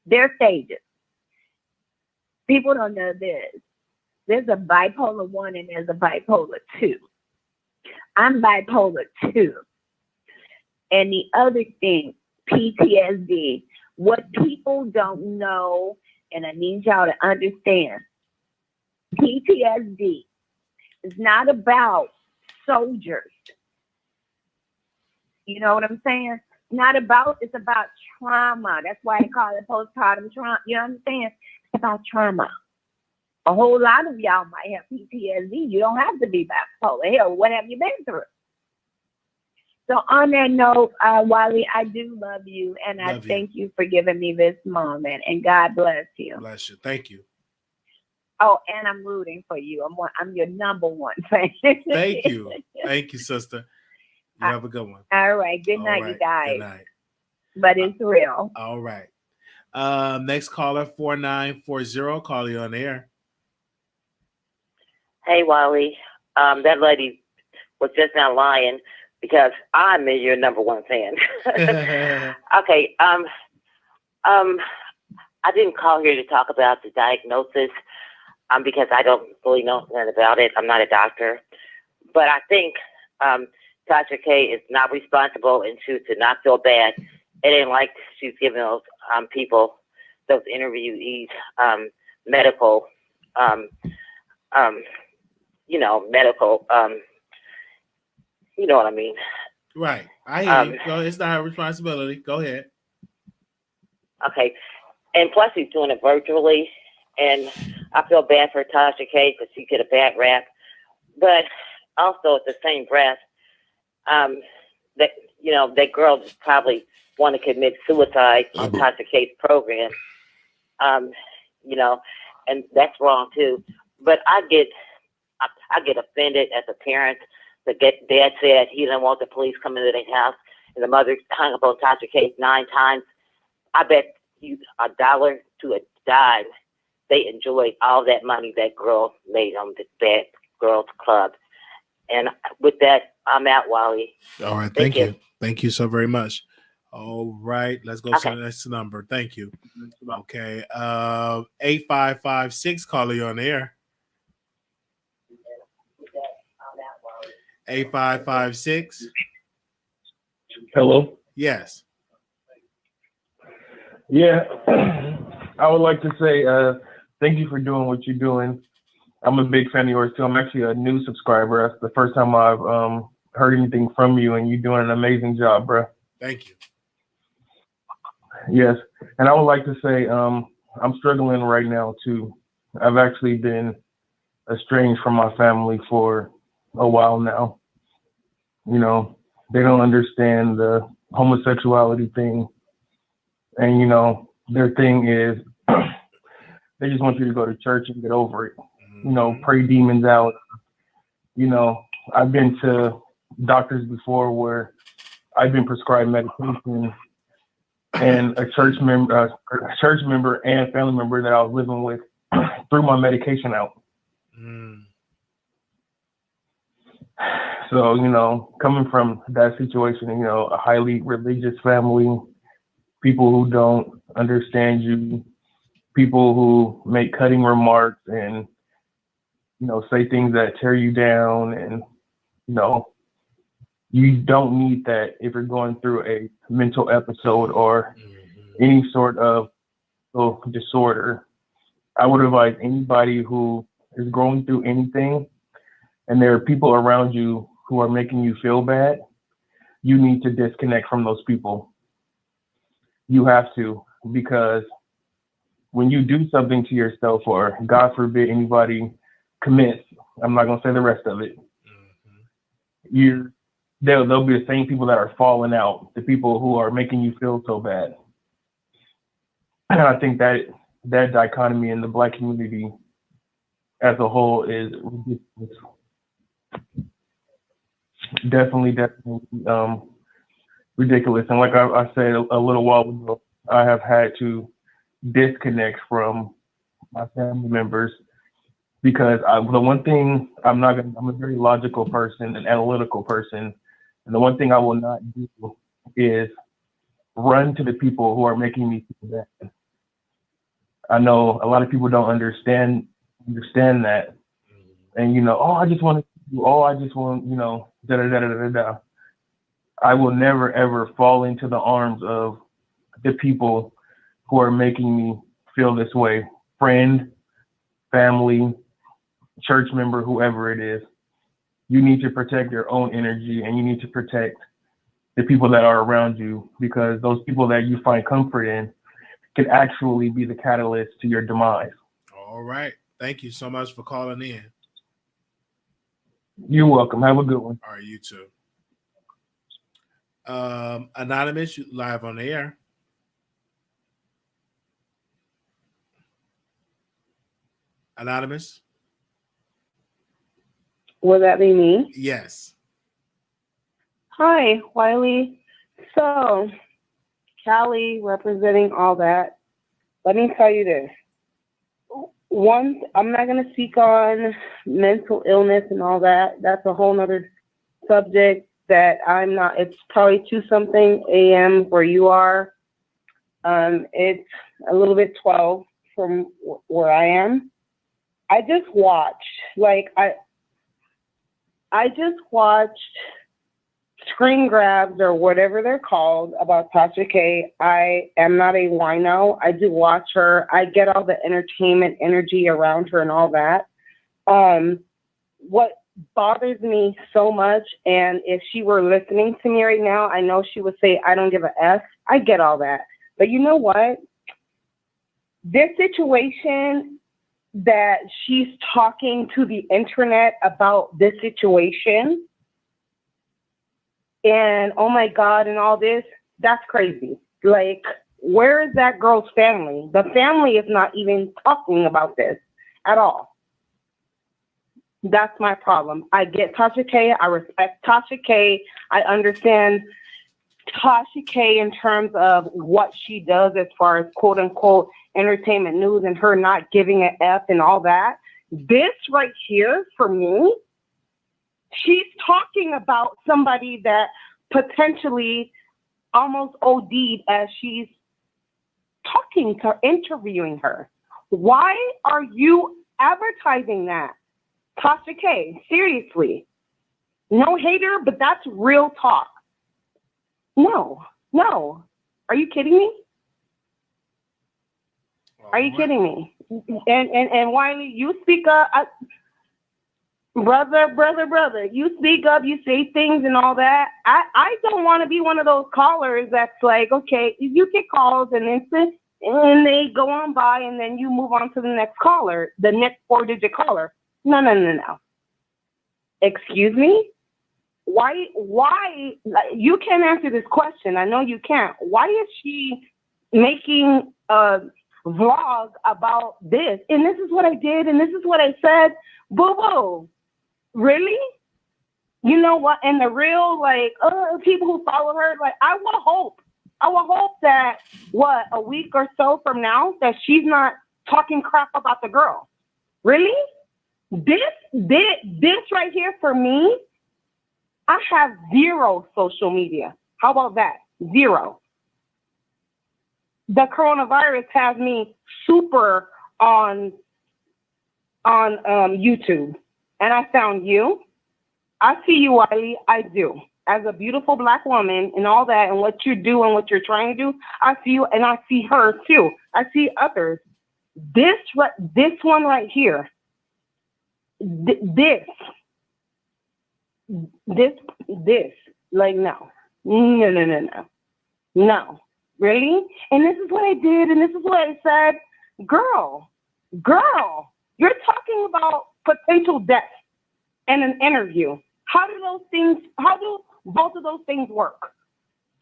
There are stages. People don't know this. There's a bipolar 1 and there's a bipolar 2. I'm bipolar 2. And the other thing, PTSD, what people don't know, and I need y'all to understand, PTSD is not about soldiers. You know what I'm saying? It's about trauma. That's why I call it postpartum trauma. You understand? It's about trauma. A whole lot of y'all might have PTSD. You don't have to be bipolar. Hell, what have you been through? So on that note, Wiley, I do love you, and I thank you for giving me this moment. And God bless you. Bless you. Thank you. Oh, and I'm rooting for you. I'm your number one fan. Thank you. Thank you, sister. You have a good one. All right. Good night, you guys. Good night. But it's real. All right. Next caller, 4940. Call you on the air. Hey, Wiley. That lady was just now lying because I'm your number one fan. Okay. I didn't call here to talk about the diagnosis because I don't really know nothing about it. I'm not a doctor. But I think Tasha K is not responsible and to not feel bad. It ain't like she's giving those people, those interviewees, medical, medical, you know what I mean? Right. I hear you. Go, it's not her responsibility. Go ahead. Okay. And plus, he's doing it virtually. And I feel bad for Tasha K because she get a bad rap. But also, at the same breath, that girl probably want to commit suicide on Tasha K's program. And that's wrong too. But I get offended as a parent. The dad said he didn't want the police coming to their house, and the mother hung up on Tasha K 9 times. I bet you $1 to a dime they enjoyed all that money that girl made on the Bad Girls Club. And with that, I'm out, Wiley. All right. Thank you. Thank you so very much. All right. Let's go to the next number. Thank you. Okay. 8556, call you on the air. 8556. Hello. Yes. Yeah. I would like to say thank you for doing what you're doing. I'm a big fan of yours too. I'm actually a new subscriber. That's the first time I've heard anything from you, and you're doing an amazing job, bro. Thank you. Yes. And I would like to say I'm struggling right now too. I've actually been estranged from my family for a while now. They don't understand the homosexuality thing. And, you know, their thing is they just want you to go to church and get over it. You know, pray demons out. You know, I've been to doctors before where I've been prescribed medication, and a church member and family member that I was living with threw my medication out. So, you know, coming from that situation, you know, a highly religious family, people who don't understand you, people who make cutting remarks and, you know, say things that tear you down, and, you know, you don't need that if you're going through a mental episode or any sort of disorder. I would advise anybody who is going through anything and there are people around you who are making you feel bad, you need to disconnect from those people. You have to, because when you do something to yourself, or God forbid anybody commits, I'm not going to say the rest of it, they'll be the same people that are falling out, the people who are making you feel so bad. And I think that dichotomy in the Black community as a whole is ridiculous. Definitely ridiculous. And like I said a little while ago, I have had to disconnect from my family members because the one thing I'm a very logical person, an analytical person, and the one thing I will not do is run to the people who are making me feel bad. I know a lot of people don't understand that, and you know, I just want, you know, da da da da da da. I will never ever fall into the arms of the people who are making me feel this way. Friend, family, church member, whoever it is. You need to protect your own energy, and you need to protect the people that are around you, because those people that you find comfort in can actually be the catalyst to your demise. All right. Thank you so much for calling in. You're welcome. Have a good one. All right, you too. Anonymous, you live on the air. Anonymous? Will that be me? Yes. Hi, Wiley. So, Callie representing all that. Let me tell you this. One, I'm not going to speak on mental illness and all that. That's a whole nother subject that I'm not. It's probably 2-something a.m. where you are. It's a little bit 12 from where I am. I just watched, I just watched screen grabs or whatever they're called about Tasha K. I am not a wino. I do watch her. I get all the entertainment energy around her and all that. What bothers me so much, and if she were listening to me right now, I know she would say, I don't give a F. I get all that. But you know what? This situation that she's talking to the internet about this situation and oh my God and all this, that's crazy. Like, where is that girl's family? The family is not even talking about this at all. That's my problem. I get Tasha K. I respect Tasha K. I understand Tasha K in terms of what she does as far as quote unquote entertainment news and her not giving an F and all that. This right here for me, she's talking about somebody that potentially almost OD'd as she's talking to, interviewing her. Why are you advertising that? Tasha K, seriously. No hater, but that's real talk. No. Are you kidding me? Are you kidding me? And Wiley, you speak up. Brother, you speak up, you say things and all that. I don't want to be one of those callers that's like, okay, you get calls and then they go on by and then you move on to the next caller, the next 4-digit caller. No. Excuse me? Why, like, you can't answer this question. I know you can't. Why is she making a vlog about this? And this is what I did, and this is what I said. Boo-boo. Really? You know what? And the real, like, people who follow her, like, I will hope that, a week or so from now, that she's not talking crap about the girl. Really? This right here for me, I have 0 social media. How about that? 0. The coronavirus has me super on YouTube. And I found you. I see you, Wiley. I do. As a beautiful Black woman and all that, and what you do and what you're trying to do, I see you, and I see her too. I see others. This one right here. This. Like, no. Really? And this is what I did, and this is what I said. Girl, you're talking about potential death in an interview. How do both of those things work?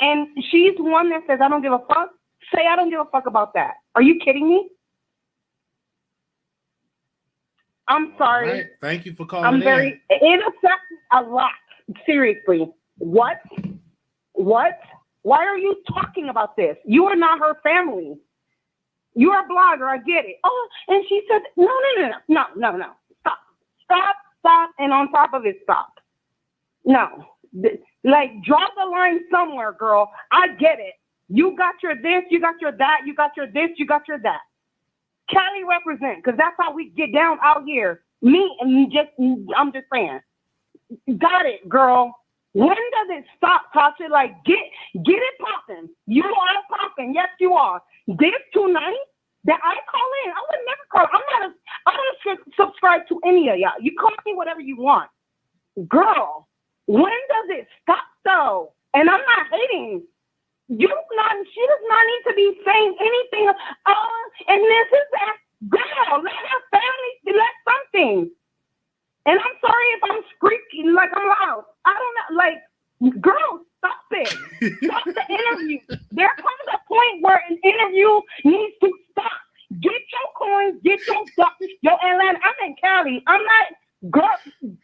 And she's one that says, I don't give a fuck. Say, I don't give a fuck about that. Are you kidding me? I'm sorry. Right. Thank you for calling it affects a lot. Seriously. What? Why are you talking about this? You are not her family. You're a blogger. I get it. Oh, and she said, no. Stop. And on top of it, stop. No. Like, draw the line somewhere, girl. I get it. You got your this, you got your that, you got your this, you got your that. Cali represent, because that's how we get down out here. I'm just saying. Got it, girl. When does it stop, Tasha? Like, get it popping. You are popping. Yes, you are. This tonight that I call in, I would never call. I'm not subscribe to any of y'all. You call me whatever you want. Girl, when does it stop, though? And I'm not hating. She does not need to be saying anything. And this is that. Girl, let her family, let something. And I'm sorry if I'm squeaking like I'm loud. I don't know. Like, girl, stop it. Stop the interview. There comes a point where an interview needs to stop. Get your coins, get your stuff. Yo, Atlanta, I'm in Cali. I'm not, girl,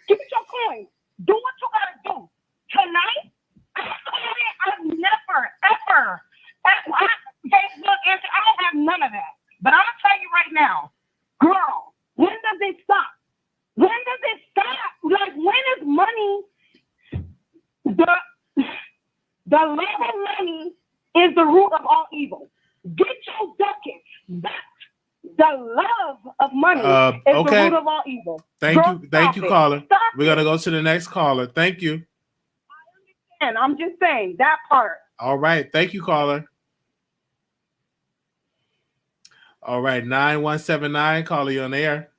get your coins. Do what you gotta do. Tonight, I've never, ever, Facebook answer. I don't have none of that. But I'm gonna tell you right now, girl, when does it stop? When does it stop? Like, when is money, the love of money is the root of all evil. Get your ducats back. The love of money is the root of all evil. Thank you, caller. We're going to go to the next caller. Thank you. I understand. I'm just saying that part. All right. Thank you, caller. All right. 9179, caller, you on the air.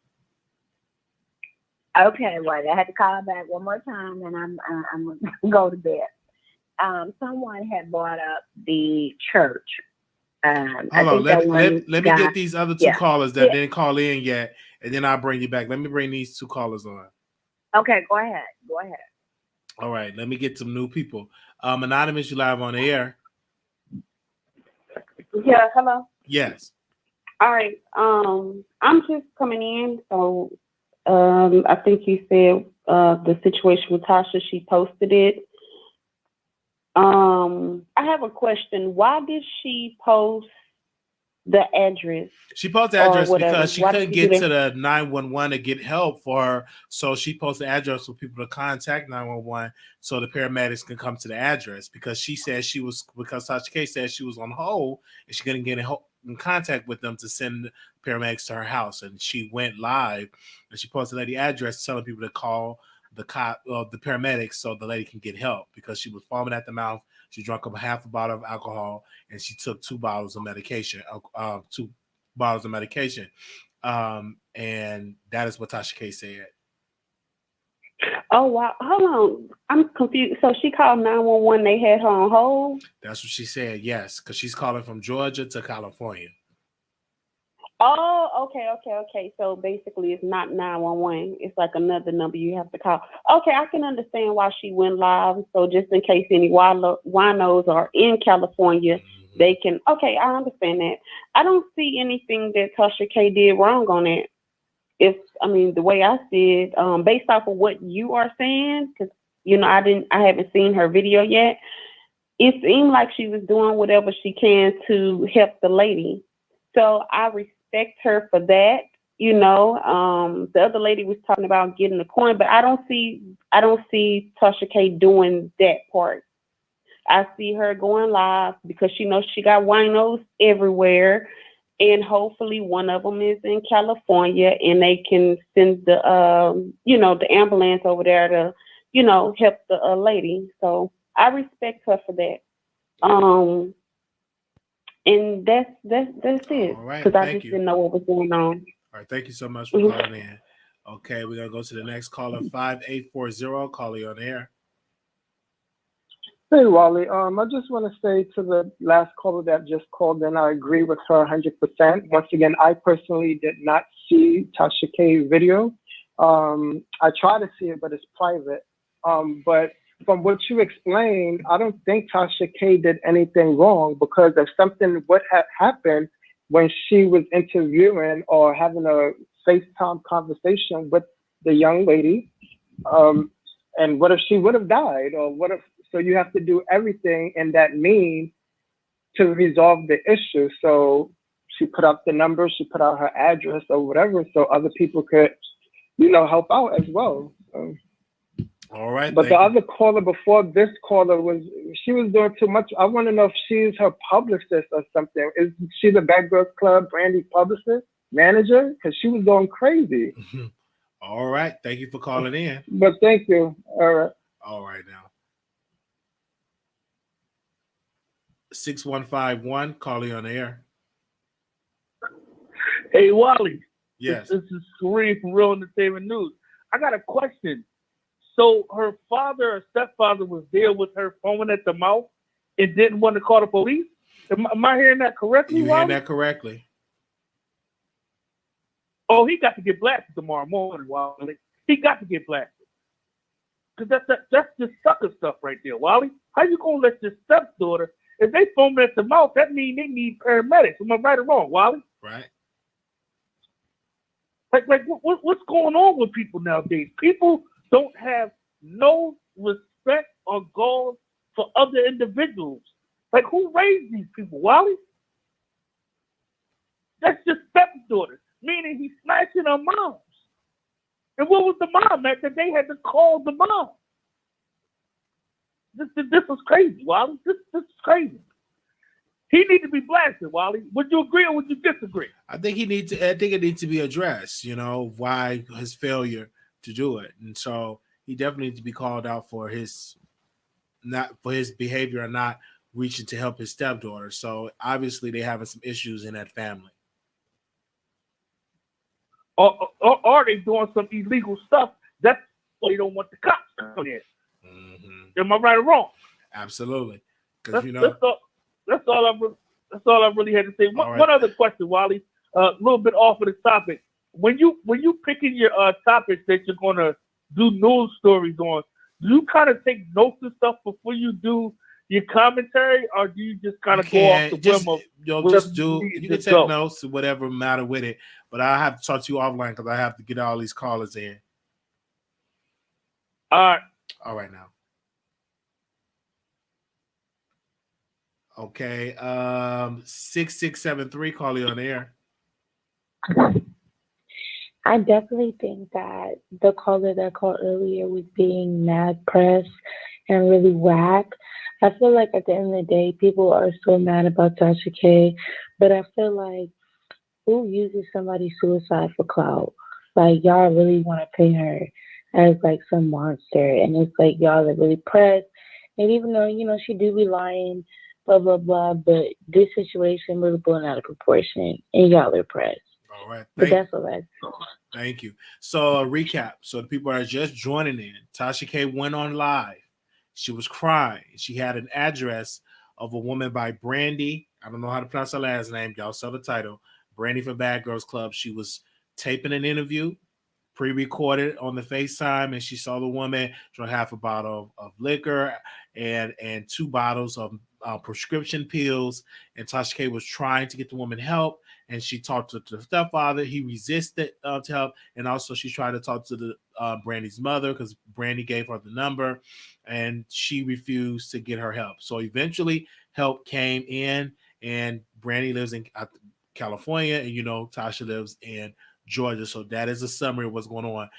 Okay, well, I had to call back one more time, and I'm going to go to bed. Someone had brought up the church. Hold on. Let me get these other two callers that didn't call in yet, and then I'll bring you back. Let me bring these two callers on. Okay, go ahead. All right. Let me get some new people. Anonymous, you live on the air. Yeah, hello. Yes. All right. I'm just coming in, so I think you said the situation with Tasha, she posted it. I have a question. Why did she post the address? She posted the address because she couldn't get to the 911 to get help for her. So she posted the address for people to contact 911 so the paramedics can come to the address, because she said because Tasha K said she was on hold and she couldn't get in contact with them to send paramedics to her house. And she went live and she posted the address telling people to call the paramedics so the lady can get help, because she was foaming at the mouth. She drank up half a bottle of alcohol and she took 2 bottles of medication. And that is what Tasha K said. Oh, wow. Hold on. I'm confused. So she called 911. They had her on hold? That's what she said, yes, because she's calling from Georgia to California. Oh, okay. So basically, it's not 911. It's like another number you have to call. Okay, I can understand why she went live. So just in case any winos are in California, they can. Okay, I understand that. I don't see anything that Tasha K did wrong on it. The way I see it, based off of what you are saying, because I haven't seen her video yet. It seemed like she was doing whatever she can to help the lady. So I respect her for that. The other lady was talking about getting the coin, but I don't see Tasha K doing that part. I see her going live because she knows she got winos everywhere, and hopefully one of them is in California, and they can send the ambulance over there to help the lady. So I respect her for that. And that's it. All right, Because I thank just you. didn't know what was going on. All right, thank you so much for calling in. Okay, we're gonna go to the next caller, 5840. Calling on air. Hey, Wally. I just want to say to the last caller that just called in, I agree with her 100%. Once again, I personally did not see Tasha K video. I tried to see it, but it's private. But from what you explained, I don't think Tasha K did anything wrong, because if something would have happened when she was interviewing or having a FaceTime conversation with the young lady, and what if she would have died, or what if? So you have to do everything in that mean to resolve the issue. So she put up the number, she put out her address or whatever, so other people could, help out as well. All right. But the other caller before this caller she was doing too much. I want to know if she's her publicist or something. Is she the Bad Girls Club Brandy publicist manager? Because she was going crazy. All right. Thank you for calling in. But thank you. All right. All right now. 6151, calling on air. Hey, Wally. Yes. This is Kareem from Real Entertainment News. I got a question. So her father or stepfather was there with her foaming at the mouth and didn't want to call the police? Am I hearing that correctly, You Wally? heard that correctly. Oh, he got to get blasted tomorrow morning, Wally. He got to get blasted. Because that's just sucker stuff right there, Wally. How you going to let your stepdaughter, if they foaming at the mouth, that means they need paramedics. Am I right or wrong, Wally? Right. Like what's going on with people nowadays? People don't have no respect or goals for other individuals. Like, who raised these people, Wally? That's just stepdaughter, meaning he's smashing her moms. And what was the mom at that they had to call the mom? This was crazy, Wally. This is crazy. He needs to be blasted, Wally. Would you agree or would you disagree? I think it needs to be addressed, why his failure to do it. And so he definitely needs to be called out for his behavior and not reaching to help his stepdaughter. So obviously they're having some issues in that family. Or are they doing some illegal stuff? That's why you don't want the cops coming in. Mm-hmm. Am I right or wrong? Absolutely. That's all I really had to say. One other question, Wally. A little bit off of the topic. When you picking your topics that you're gonna do news stories on, do you kind of take notes and stuff before you do your commentary, or do you just kind of go off the whim of you can take notes or whatever matter with it, but I have to talk to you offline because I have to get all these callers in. All right now. Okay, 6673, call you on the air. I definitely think that the caller that called earlier was being mad press and really whack. I feel like at the end of the day, people are so mad about Tasha K, but I feel like who uses somebody's suicide for clout? Like, y'all really want to paint her as like some monster, and it's like y'all are really pressed. And even though she do be lying, blah blah blah, but this situation really blown out of proportion, and y'all are pressed. All right, but that's all that. Thank you. So recap. So the people that are just joining in, Tasha K went on live. She was crying. She had an address of a woman by Brandy. I don't know how to pronounce her last name. Y'all saw the title. Brandy from Bad Girls Club. She was taping an interview, pre-recorded on the FaceTime, and she saw the woman drink half a bottle of liquor and 2 bottles of prescription pills. And Tasha K was trying to get the woman help, and she talked to the stepfather. He resisted to help, and also she tried to talk to the Brandy's mother because Brandy gave her the number, and she refused to get her help. So eventually, help came in, and Brandy lives in California, and Tasha lives in Georgia. So that is a summary of what's going on.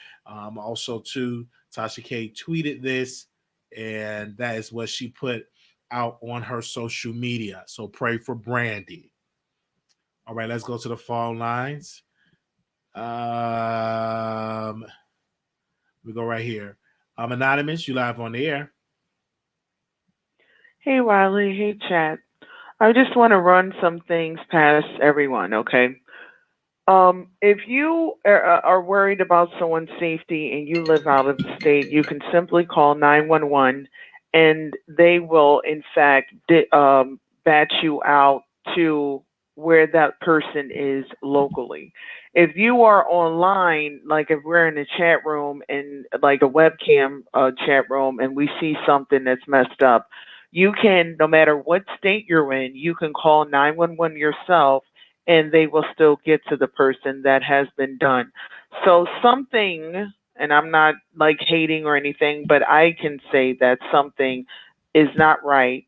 Also, too, Tasha K tweeted this, and that is what she put out on her social media. So pray for Brandy. All right, let's go to the phone lines. We go right here. I'm Anonymous. You live on the air. Hey, Wiley. Hey, chat. I just want to run some things past everyone, okay? If you are worried about someone's safety and you live out of the state, you can simply call 911 and they will, in fact, batch you out to where that person is locally. If you are online, like if we're in a chat room and like a webcam chat room and we see something that's messed up, you can, no matter what state you're in, you can call 911 yourself and they will still get to the person that has been done. So something, and I'm not like hating or anything, but I can say that something is not right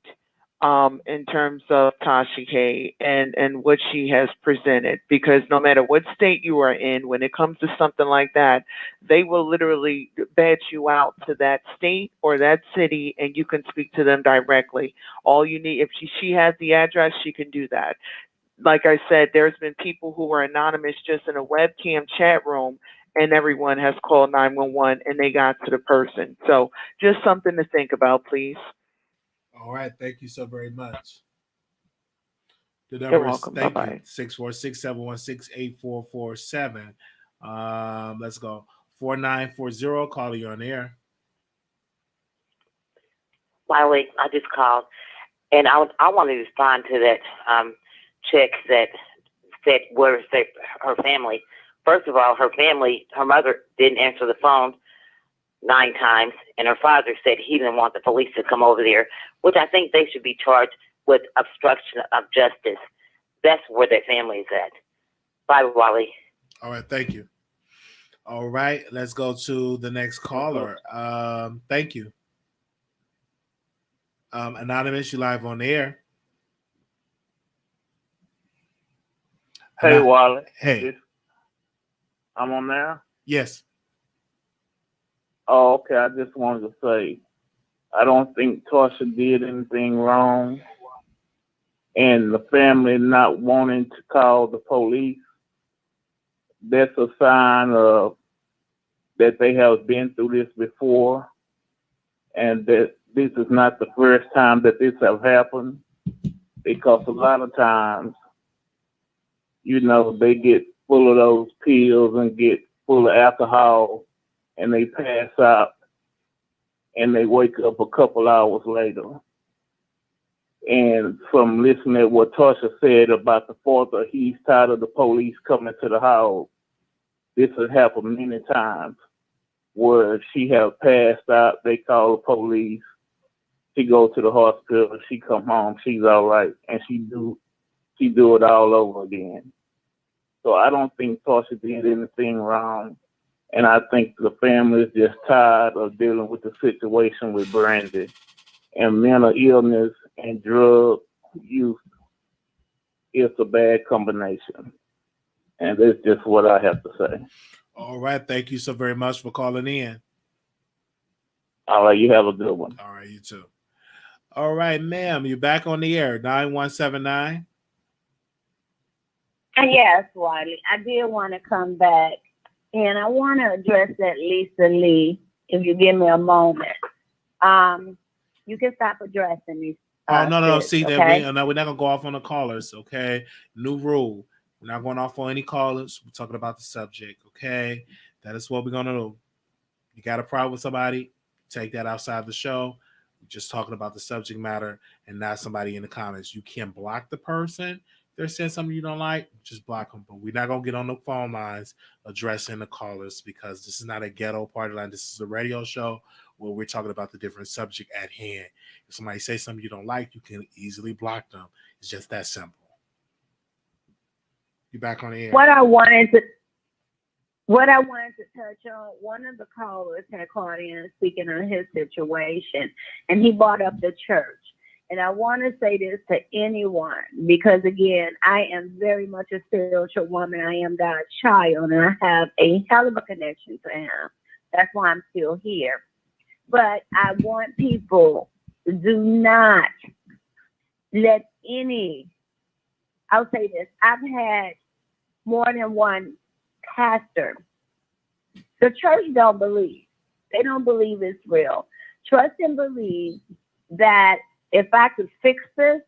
in terms of Tasha K and what she has presented, because no matter what state you are in, when it comes to something like that, they will literally batch you out to that state or that city and you can speak to them directly. All you need, if she has the address, she can do that. Like I said, there's been people who were anonymous just in a webcam chat room and everyone has called 911 and they got to the person. So just something to think about, please. All right. Thank you so very much. The You're number welcome. is, thank Bye-bye. you, 646-716-8447. Let's go. 4940, call you on the air. Wiley, I just called, and I want to respond to that check that said where her family. First of all, her family, her mother didn't answer the phone 9 times, and her father said he didn't want the police to come over there, which I think they should be charged with obstruction of justice. That's where their family is at. Bye, Wally. All right, thank you. All right, let's go to the next caller. Thank you. Anonymous, you live on the air. Hey, Wally. Hey. I'm on there? Yes. Oh, okay. I just wanted to say, I don't think Tasha did anything wrong. And the family not wanting to call the police, that's a sign of that they have been through this before, and that this is not the first time that this have happened, because a lot of times, they get full of those pills and get full of alcohol and they pass out and they wake up a couple hours later. And from listening to what Tasha said about the father, he's tired of the police coming to the house. This has happened many times where she have passed out, they call the police, she go to the hospital, she come home, she's all right, and she do it all over again. So I don't think Tasha did anything wrong. And I think the family is just tired of dealing with the situation with Brandy. And mental illness and drug use is a bad combination. And that's just what I have to say. All right. Thank you so very much for calling in. All right. You have a good one. All right. You too. All right, ma'am. You're back on the air. 9179. Yes, Wiley. I did want to come back, and I want to address that Lisa Lee, if you give me a moment. You can stop addressing me. No. See, okay? we're not going to go off on the callers, okay? New rule. We're not going off on any callers. We're talking about the subject, okay? That is what we're going to do. You got a problem with somebody, take that outside the show. We're just talking about the subject matter and not somebody in the comments. You can block the person. they're saying something you don't like, just block them. But we're not going to get on the phone lines addressing the callers because this is not a ghetto party line. This is a radio show where we're talking about the different subject at hand. If somebody says something you don't like, you can easily block them. It's just that simple. You back on the air. What I wanted to touch on, one of the callers had called in speaking on his situation, and he brought up the church. And I want to say this to anyone, because again, I am very much a spiritual woman. I am God's child, and I have a hell of a connection to him. That's why I'm still here. But I want people to do not let I'll say this, I've had more than one pastor. The church don't believe. They don't believe it's real. Trust and believe that if I could fix this,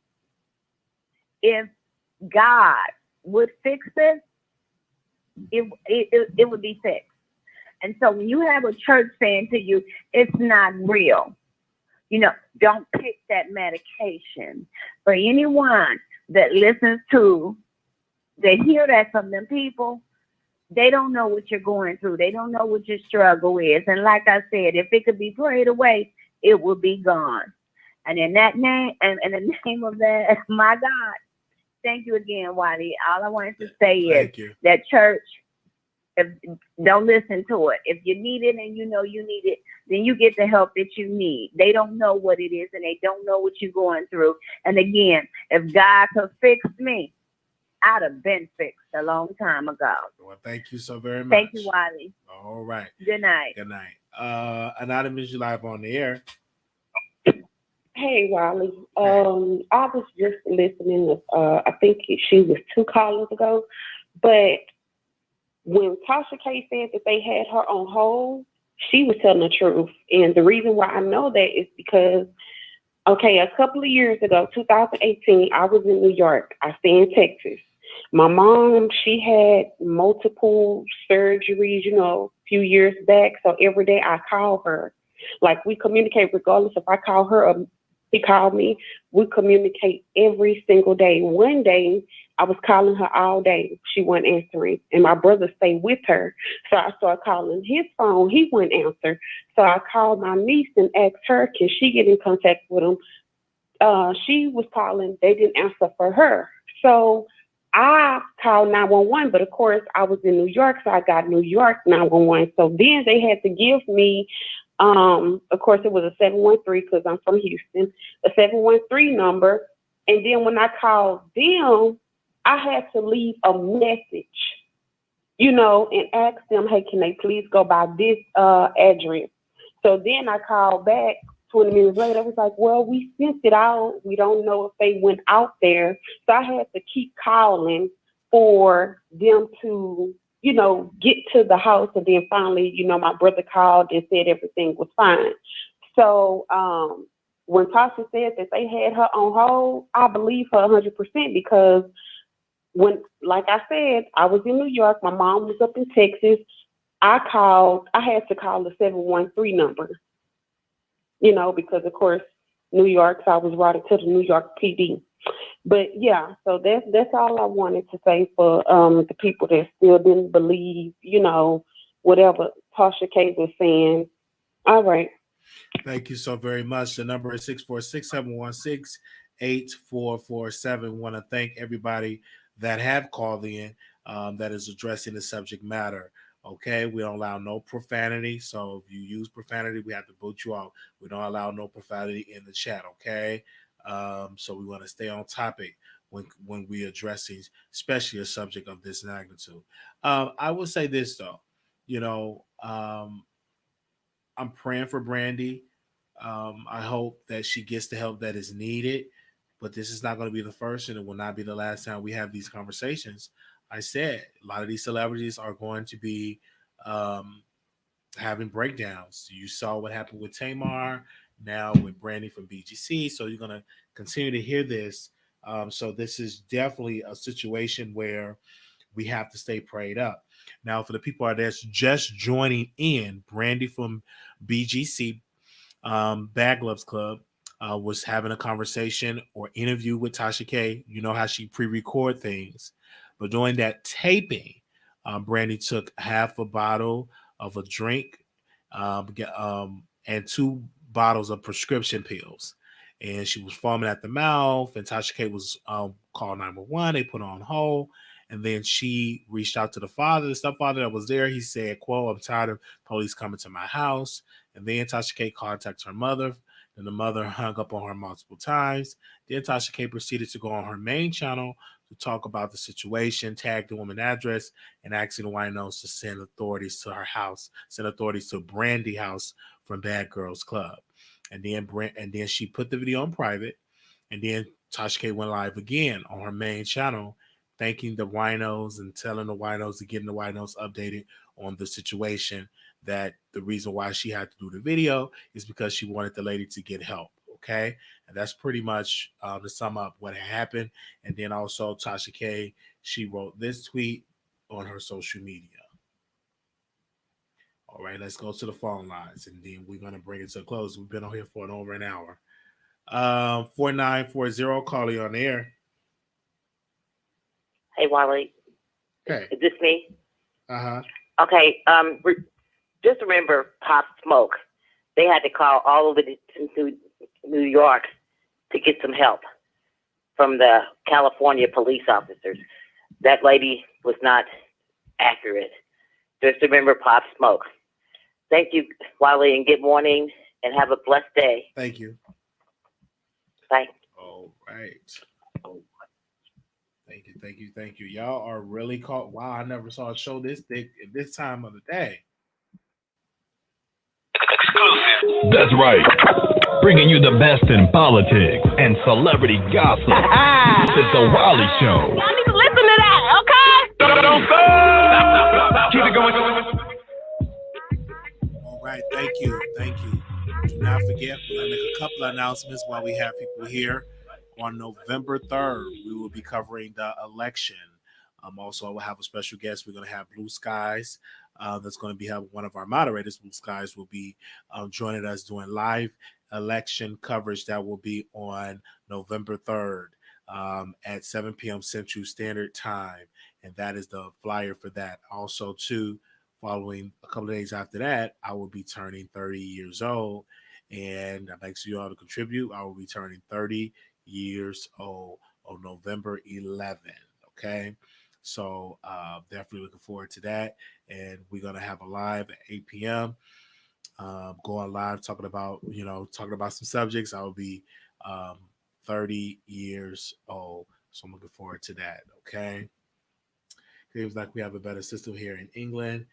if God would fix this, it would be fixed. And so when you have a church saying to you, it's not real, don't pick that medication. For anyone that listens to, they hear that from them people, they don't know what you're going through. They don't know what your struggle is. And like I said, if it could be prayed away, it will be gone. And in that name, and in the name of that, my God, thank you again, Wiley. All I wanted to say is that church, don't listen to it. If you need it and you know you need it, then you get the help that you need. They don't know what it is and they don't know what you're going through. And again, if God could fix me, I'd have been fixed a long time ago. Well, thank you so very much. Thank you, Wiley. All right. Good night. Good night. Anonymous, you live on the air. Hey, Wiley. I was just listening. I think she was 2 callers ago, but when Tasha K said that they had her on hold, she was telling the truth. And the reason why I know that is because, a couple of years ago, 2018, I was in New York. I stay in Texas. My mom, she had multiple surgeries, a few years back. So every day I call her. Like, we communicate regardless if I call her or she called me. We communicate every single day. One day, I was calling her all day. She wasn't answering. And my brother stayed with her. So I started calling his phone. He wouldn't answer. So I called my niece and asked her, can she get in contact with him? She was calling. They didn't answer for her. So I called 911, but of course I was in New York, so I got New York 911. So then they had to give me, of course it was a 713 because I'm from Houston, a 713 number. And then when I called them, I had to leave a message, and ask them, hey, can they please go by this address? So then I called back 20 minutes later. I was like, well, we sent it out. We don't know if they went out there. So I had to keep calling for them to, get to the house. And then finally, my brother called and said everything was fine. So when Tasha said that they had her on hold, I believe her 100% because when, like I said, I was in New York, my mom was up in Texas. I had to call the 713 number, because of course, New York, so I was routed to the New York PD. But yeah, so that's all I wanted to say for the people that still didn't believe, whatever Tasha K was saying. All right. Thank you so very much. The number is 646-716-8447. Want to thank everybody that have called in that is addressing the subject matter. Okay, we don't allow no profanity. So if you use profanity, we have to boot you out. We don't allow no profanity in the chat. Okay, so we want to stay on topic when we addressing, especially a subject of this magnitude. I will say this though, I'm praying for Brandy. I hope that she gets the help that is needed. But this is not going to be the first, and it will not be the last time we have these conversations. I said a lot of these celebrities are going to be having breakdowns. You saw what happened with Tamar, now with Brandy from BGC. So you're going to continue to hear this. So this is definitely a situation where we have to stay prayed up. Now, for the people that's just joining in, Brandy from BGC, Bag Loves Club, was having a conversation or interview with Tasha K. You know how she pre-record things, but during that taping, Brandi took half a bottle of a drink and 2 bottles of prescription pills, and she was foaming at the mouth. And Tasha K was called 911. They put her on hold. And then she reached out to the stepfather that was there. He said, quote, "I'm tired of police coming to my house." And then Tasha K contacted her mother. Then the mother hung up on her multiple times. Then Tasha K proceeded to go on her main channel to talk about the situation, tag the woman address, and asking the winos to send authorities to her house, send authorities to Brandi house from Bad Girls Club. And then she put the video on private. And then Tasha K went live again on her main channel, thanking the winos and telling the winos and getting the winos updated on the situation, that the reason why she had to do the video is because she wanted the lady to get help. Okay. And that's pretty much to sum up what happened. And then also Tasha K, she wrote this tweet on her social media. All right, let's go to the phone lines, and then we're going to bring it to a close. We've been on here for over an hour. 4940, call you on the air. Hey, Wiley. Hey. Is this me? Uh-huh. Okay. Just remember Pop Smoke. They had to call all over to New York to get some help from the California police officers. That lady was not accurate. Just remember Pop Smoke. Thank you, Wiley, and good morning, and have a blessed day. Thank you. Bye. All right. Thank you. Y'all are really caught. Wow, I never saw a show this thick at this time of the day. Exclusive. That's right. Bringing you the best in politics and celebrity gossip. It's the Wiley Show. Y'all need to listen to that, okay? Don't stop. Keep it going. All right, thank you. Do not forget, we're going to make a couple of announcements while we have people here. On November 3rd, we will be covering the election. Also, I will have a special guest. We're going to have Blue Skies. That's going to be one of our moderators. Blue Skies will be joining us doing live election coverage. That will be on November 3rd at 7 p.m. Central Standard Time. And that is the flyer for that. Also, too, following a couple of days after that, I will be turning 30 years old. And I'd like you all to contribute. I will be turning 30 years old on November 11th. Okay. So definitely looking forward to that. And we're going to have a live at 8 p.m. Going live, talking about some subjects. I will be 30 years old. So I'm looking forward to that. Okay. Seems like we have a better system here in England.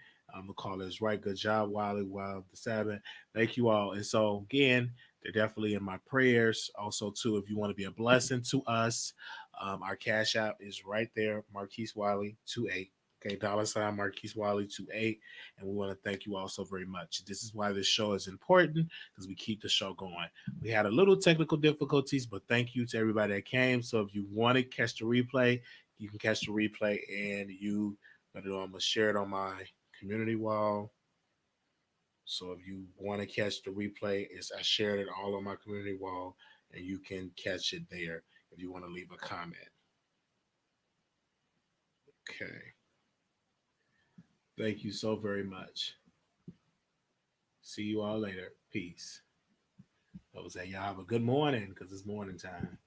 The caller is right. Good job, Wiley. Wild the Sabbath. Thank you all. And so again, they're definitely in my prayers. Also, too, if you want to be a blessing to us, our Cash App is right there. Marquise Wiley 28. Okay, $ Marquise Wiley 28. And we want to thank you all so very much. This is why this show is important, because we keep the show going. We had a little technical difficulties, but thank you to everybody that came. So if you want to catch the replay, you can catch the replay, and I'm going to share it on my community wall. So if you want to catch the replay, I shared it all on my community wall, and you can catch it there if you want to leave a comment. Okay. Thank you so very much. See you all later. Peace. I was saying y'all have a good morning, because it's morning time.